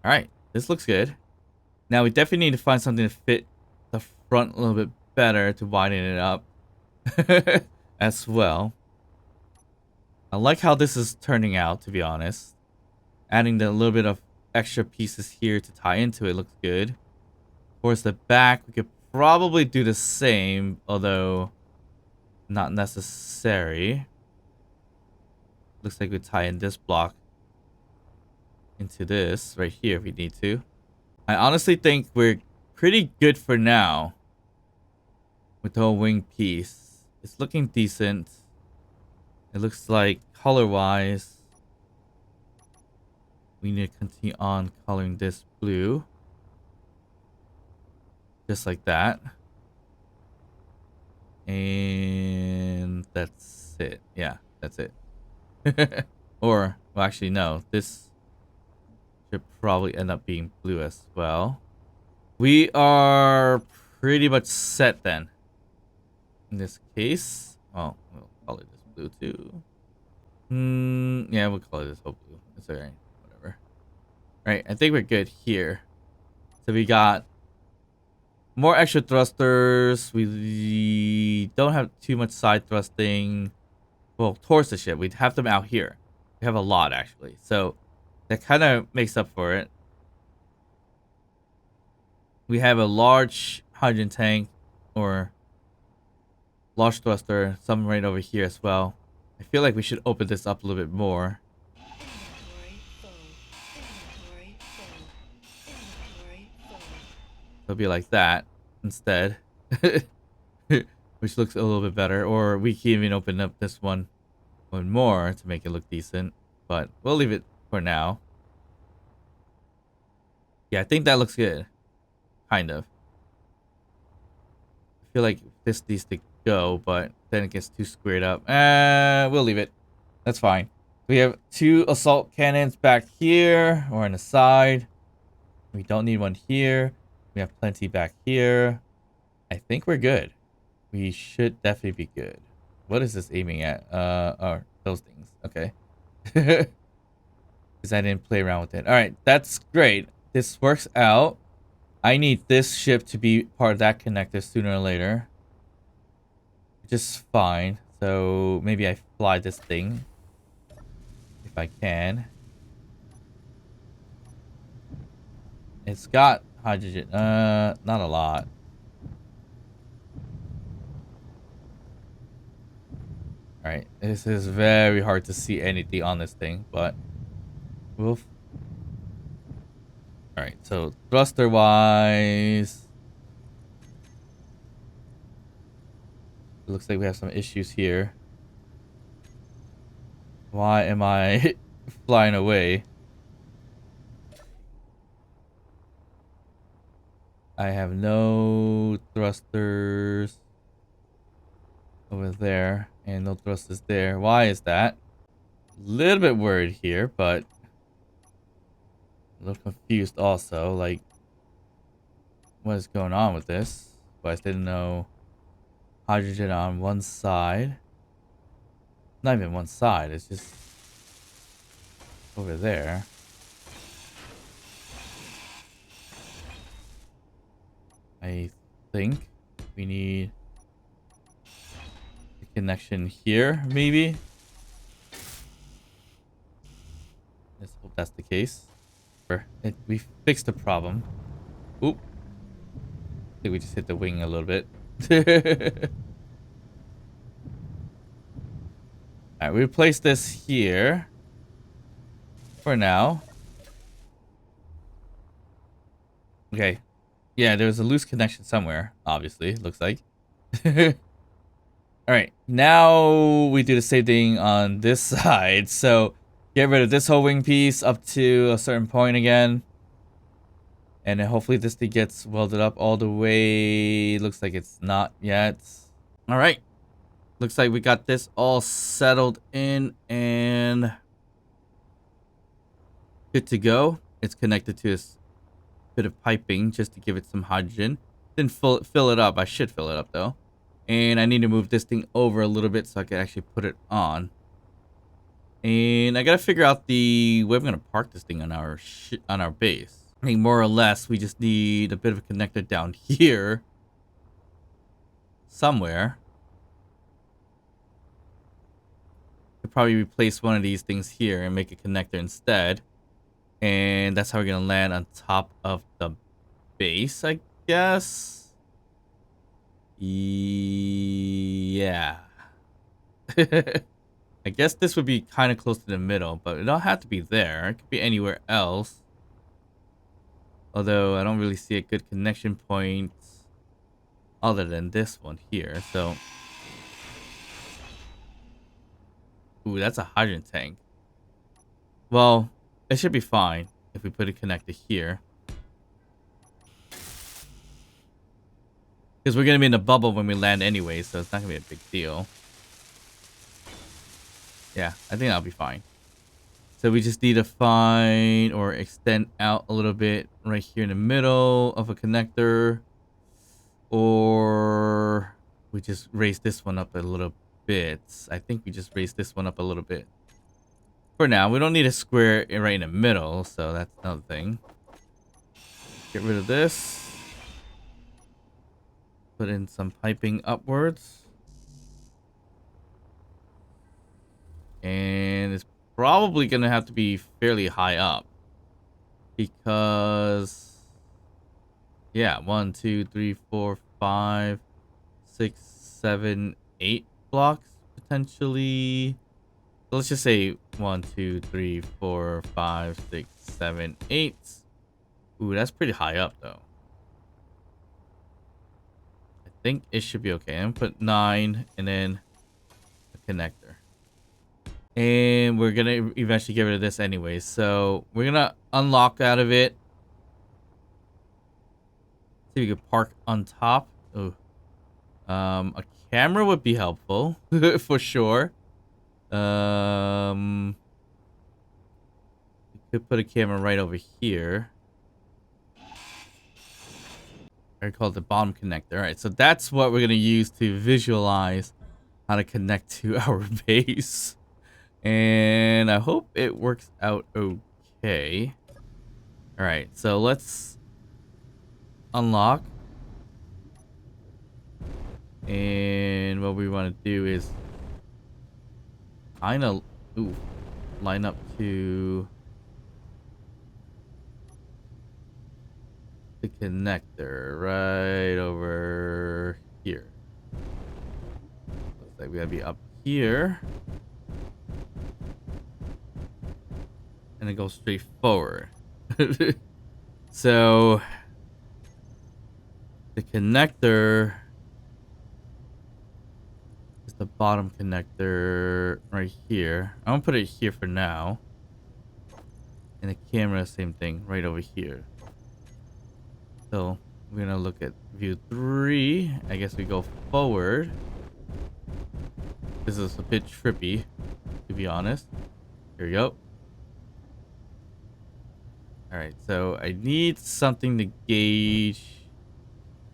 All right, this looks good. Now we definitely need to find something to fit the front a little bit better to widen it up as well. I like how this is turning out, to be honest. Adding the little bit of extra pieces here to tie into it looks good. Towards the back, we could probably do the same, although not necessary. Looks like we tie in this block into this right here if we need to. I honestly think we're pretty good for now with the whole wing piece. It's looking decent. It looks like color-wise, we need to continue on coloring this blue. Just like that. And that's it. Yeah, that's it. Or, well, actually, no. This should probably end up being blue as well. We are pretty much set then. In this case. Oh, we'll call it this blue too. Yeah, we'll call it this whole blue. It's alright. Whatever. Alright, I think we're good here. So we got more extra thrusters. We don't have too much side thrusting. Well, towards the ship. We'd have them out here. We have a lot, actually. So that kind of makes up for it. We have a large hydrogen tank or large thruster. Some right over here as well. I feel like we should open this up a little bit more. It'll be like that instead. Which looks a little bit better. Or we can even open up this one more to make it look decent. But we'll leave it for now. Yeah, I think that looks good. Kind of. I feel like this needs to go, but then it gets too squared up. We'll leave it. That's fine. We have 2 assault cannons back here or on the side. We don't need one here. We have plenty back here. I think we're good. We should definitely be good. What is this aiming at? Oh, those things. Okay. Because I didn't play around with it. Alright, that's great. This works out. I need this ship to be part of that connector sooner or later. Which is fine. So maybe I fly this thing. If I can. It's got hydrogen. Not a lot. Alright, this is very hard to see anything on this thing, but we'll... Alright, so thruster-wise... It looks like we have some issues here. Why am I flying away? I have no thrusters over there, and no thrusters there. Why is that? A little bit worried here, but a little confused also. Like, what is going on with this? But I didn't know hydrogen on one side. Not even one side, it's just over there. I think we need a connection here, maybe. Let's hope that's the case. We fixed the problem. Oop. I think we just hit the wing a little bit. Alright, we replace this here. For now. Okay. Yeah, there's a loose connection somewhere, obviously, looks like. Alright, now we do the same thing on this side. So, get rid of this whole wing piece up to a certain point again. And then hopefully this thing gets welded up all the way. Looks like it's not yet. Alright. Looks like we got this all settled in and good to go. It's connected to this bit of piping just to give it some hydrogen. Didn't fill it up. I should fill it up though. And I need to move this thing over a little bit so I can actually put it on. And I gotta figure out where we're gonna park this thing on our base. I think more or less we just need a bit of a connector down here somewhere. Could probably replace one of these things here and make a connector instead. And that's how we're gonna land on top of the base, I guess. Yeah. I I guess this would be kind of close to the middle, but it don't have to be there. It could be anywhere else. Although I don't really see a good connection point other than this one here. So, ooh, that's a hydrogen tank. Well, it should be fine if we put a connector here. Because we're going to be in the bubble when we land anyway, so it's not going to be a big deal. Yeah, I think that'll be fine. So we just need to find or extend out a little bit right here in the middle of a connector. Or we just raise this one up a little bit. I think we just raise this one up a little bit. For now, we don't need a square right in the middle, so that's another thing. Get rid of this. Put in some piping upwards. And it's probably going to have to be fairly high up. Because, yeah, 1, 2, 3, 4, 5, 6, 7, 8 blocks potentially. So let's just say 1, 2, 3, 4, 5, 6, 7, 8. Ooh, that's pretty high up though. I think it should be okay. I'm gonna put 9 and then a connector. And we're gonna eventually get rid of this anyway. So we're gonna unlock out of it. See if we can park on top. Ooh. A camera would be helpful for sure. We could put a camera right over here. I call it the bottom connector. All right, so that's what we're gonna use to visualize how to connect to our base. And I hope it works out okay. All right, so let's unlock. And what we want to do is kind of line up to the connector right over here. Looks like we gotta be up here. And then go straight forward. So the connector is the bottom connector right here. I'm gonna put it here for now. And the camera, same thing, right over here. So we're gonna look at view 3. I guess we go forward. This is a bit trippy, to be honest. Here we go. Alright, so I need something to gauge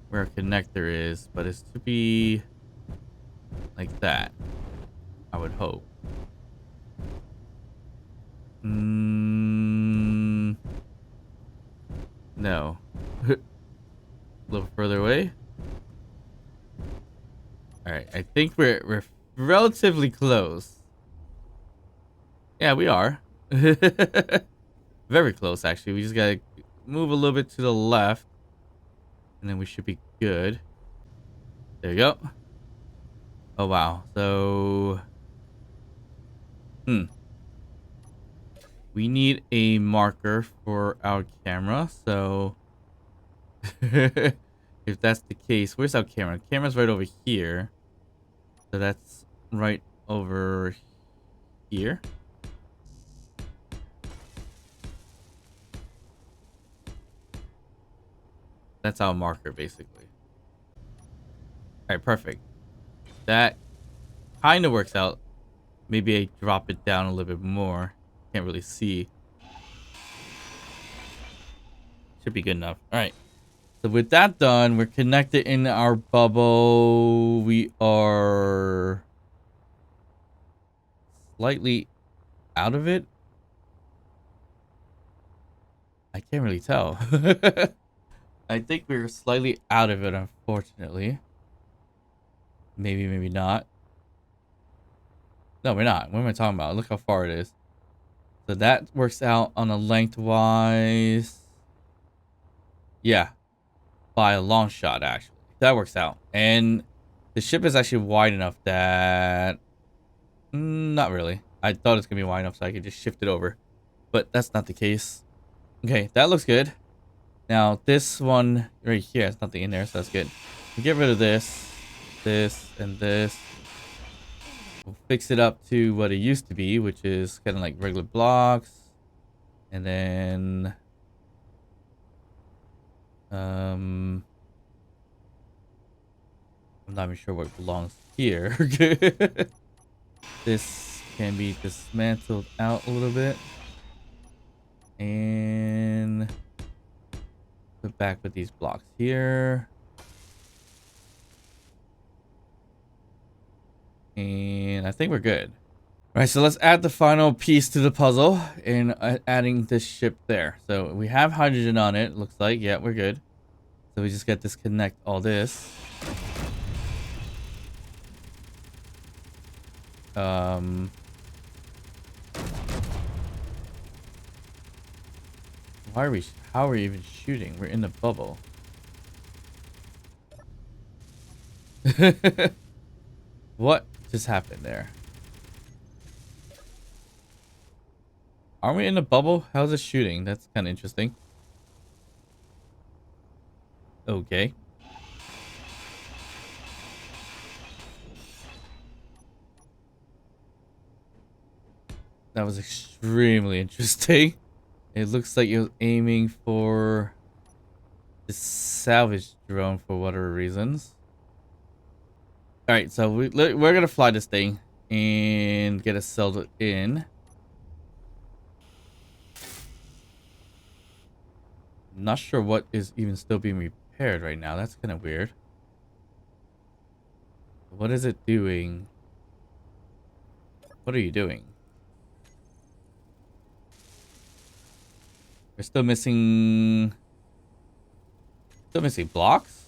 where a connector is, but it's to be like that, I would hope. No. A little further away. Alright, I think we're relatively close. Yeah, we are. Very close, actually. We just gotta move a little bit to the left. And then we should be good. There you go. Oh, wow. So... we need a marker for our camera. So... if that's the case, where's our camera? Camera's right over here. So that's right over here. That's our marker, basically. All right, perfect. That kind of works out. Maybe I drop it down a little bit more. Can't really see. Should be good enough. All right. So with that done, we're connected in our bubble. We are slightly out of it. I can't really tell. I think we're slightly out of it, unfortunately. Maybe, maybe not. No, we're not. What am I talking about? Look how far it is. So that works out on a lengthwise. Yeah. By a long shot, actually. That works out. And the ship is actually wide enough that Not really. I thought it was gonna be wide enough so I could just shift it over, but that's not the case. Okay, that looks good. Now this one right here has nothing in there, so that's good. We get rid of this, this, and this. We'll fix it up to what it used to be, which is kind of like regular blocks. And then I'm not even sure what belongs here. This can be dismantled out a little bit. And put back with these blocks here. And I think we're good. All right, so let's add the final piece to the puzzle and adding this ship there. So we have hydrogen on it, looks like. Yeah, we're good. So we just got to disconnect all this. How are we even shooting? We're in the bubble. What just happened there? Are we in a bubble? How's it shooting? That's kind of interesting. Okay. That was extremely interesting. It looks like it was aiming for the salvage drone for whatever reasons. Alright, so we're going to fly this thing and get it settled in. Not sure what is even still being repaired right now. That's kind of weird. What is it doing? What are you doing? We're still missing blocks?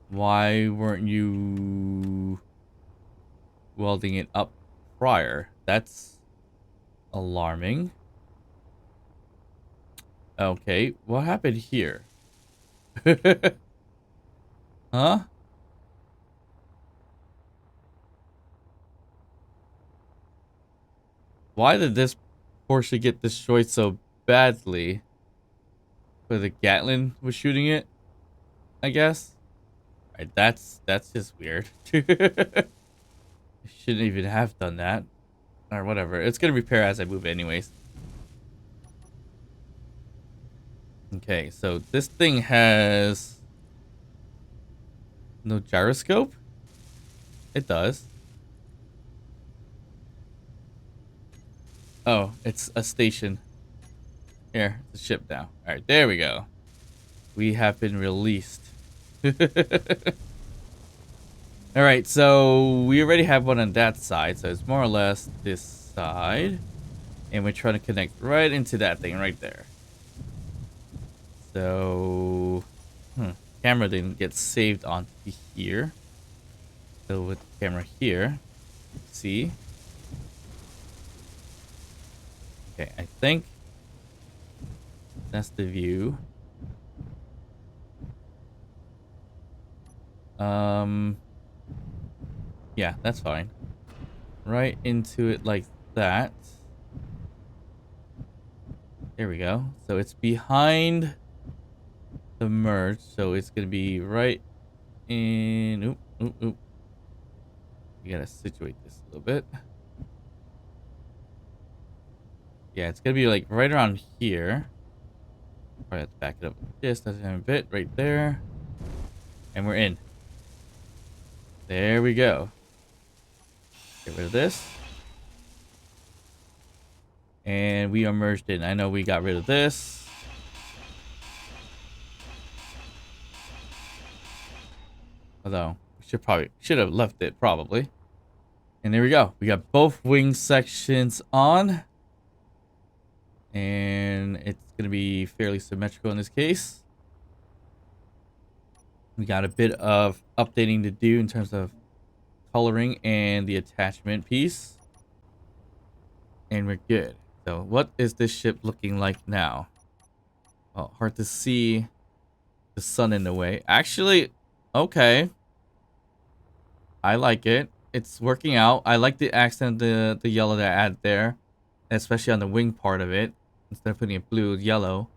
Why weren't you welding it up prior? That's alarming. Okay, what happened here? Huh? Why did this portion get destroyed so badly? Where the Gatlin was shooting it, I guess. Right, that's just weird. Shouldn't even have done that. Or whatever. It's gonna repair as I move anyways. Okay, so this thing has no gyroscope? It does. Oh, it's a station. Here, it's a ship now. Alright, there we go. We have been released. Alright, so we already have one on that side, so it's more or less this side. And we're trying to connect right into that thing right there. So, camera didn't get saved onto here. So with the camera here, see? Okay, I think that's the view. Yeah, that's fine. Right into it like that. There we go. So it's behind the merge, so it's gonna be right in. Oop, oop, oop. We gotta situate this a little bit. Yeah, it's gonna be like right around here. Probably have to back it up just a tiny bit right there. And we're in. There we go. Get rid of this. And we are merged in. I know we got rid of this. Although, we should have left it probably. And there we go. We got both wing sections on. And it's going to be fairly symmetrical in this case. We got a bit of updating to do in terms of coloring and the attachment piece. And we're good. So what is this ship looking like now? Oh, hard to see the sun in the way. Actually, okay. I like it. it's working out. I like the accent, the yellow that I add there, especially on the wing part of it. Instead of putting it blue, yellow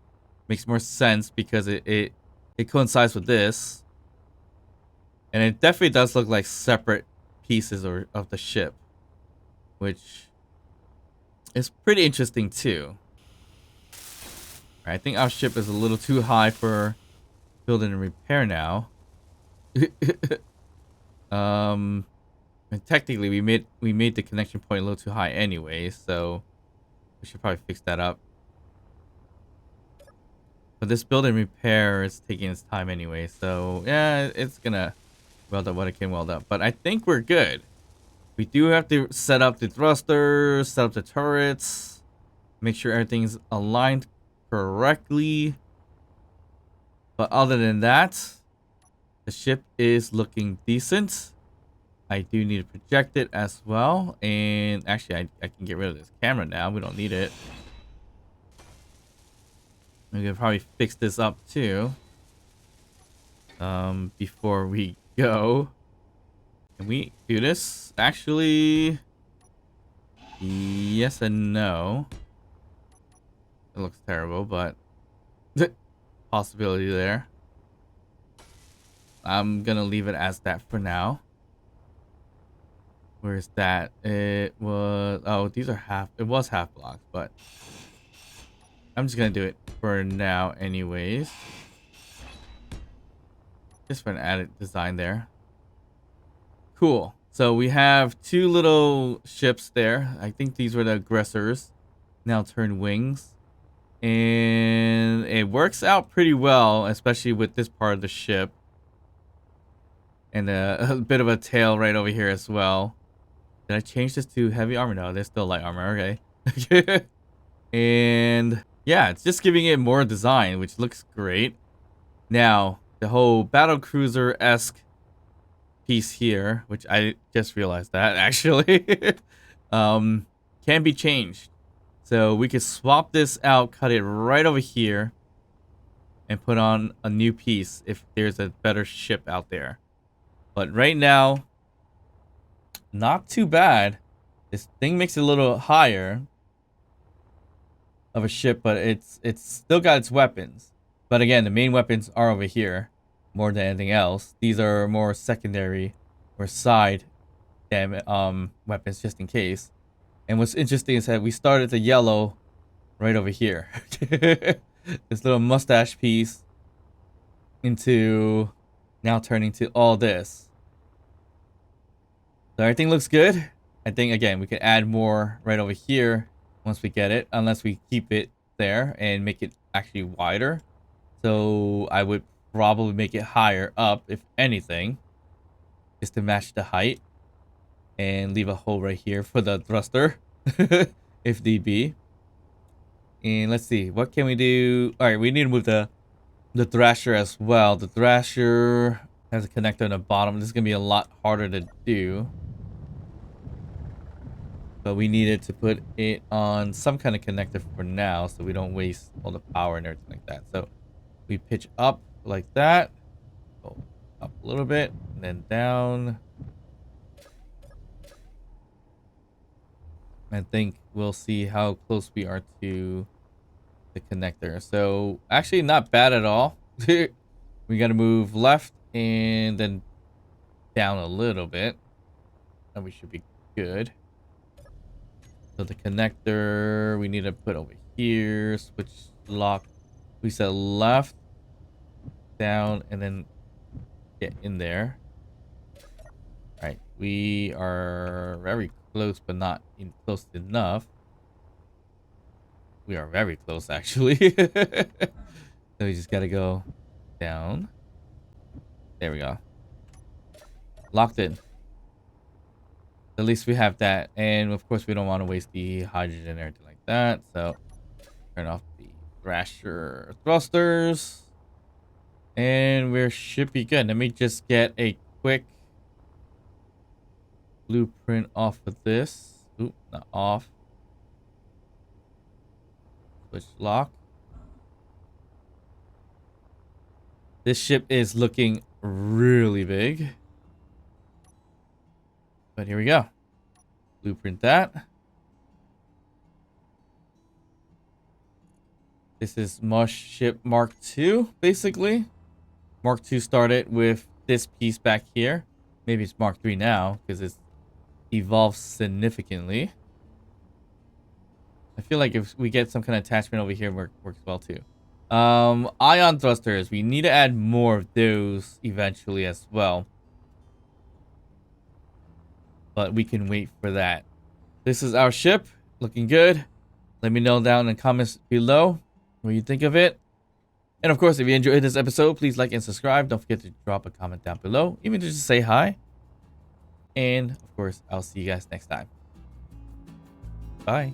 makes more sense because it coincides with this, and it definitely does look like separate pieces or of the ship, which is pretty interesting too. I think our ship is a little too high for building and repair now. um, and technically we made the connection point a little too high anyway, so we should probably fix that up. But this build and repair is taking its time anyway, so yeah, it's gonna weld up what it can weld up. But I think we're good. We do have to set up the thrusters, set up the turrets, make sure everything's aligned correctly. But other than that, the ship is looking decent. I do need to project it as well. And actually, I can get rid of this camera now. We don't need it. We can probably fix this up too. Before we go. Can we do this? Actually, yes and no. It looks terrible, but possibility there. I'm gonna leave it as that for now. Where's that? It was, oh, these are half, it was half blocks, but I'm just gonna do it for now anyways. Just for an added design there. Cool. So we have two little ships there. I think these were the aggressors. Now turn wings. And it works out pretty well, especially with this part of the ship. And a bit of a tail right over here as well. Did I change this to heavy armor? No, there's still light armor. Okay. And yeah, it's just giving it more design, which looks great. Now, the whole battle cruiser-esque piece here, which I just realized that actually, can be changed. So we could swap this out, cut it right over here, and put on a new piece if there's a better ship out there. But right now, not too bad. This thing makes it a little higher of a ship, but it's still got its weapons. But again, the main weapons are over here more than anything else. These are more secondary or side weapons just in case. And what's interesting is that we started the yellow right over here. This little mustache piece into now turning to all this. So everything looks good. I think, again, we can add more right over here once we get it, unless we keep it there and make it actually wider. So I would probably make it higher up, if anything, just to match the height, and leave a hole right here for the thruster, if need be. And let's see, what can we do? All right, we need to move the Thrasher as well. The Thrasher has a connector on the bottom. This is gonna be a lot harder to do. But we needed to put it on some kind of connector for now, so we don't waste all the power and everything like that. So we pitch up like that. Go up a little bit, and then down. I think we'll see how close we are to the connector. So actually not bad at all. We got to move left and then down a little bit, and we should be good. So the connector we need to put over here, switch lock. We said left, down, and then get in there. All right, we are very close, but not close enough. We are very close, actually. So we just gotta go down. There we go. Locked in. At least we have that. And of course, we don't want to waste the hydrogen or anything like that. So turn off the Thrasher thrusters. And we should be good. Let me just get a quick blueprint off of this. Oop, not off. Switch lock. This ship is looking really big. But here we go. Blueprint that. This is Mush Ship Mark II, basically. Mark II started with this piece back here. Maybe it's Mark III now, because it's evolved significantly. I feel like if we get some kind of attachment over here, works well too. Ion thrusters. We need to add more of those eventually as well. But we can wait for that. This is our ship. Looking good. Let me know down in the comments below what you think of it. And of course, if you enjoyed this episode, please like and subscribe. Don't forget to drop a comment down below, even to just say hi. And of course, I'll see you guys next time. Bye.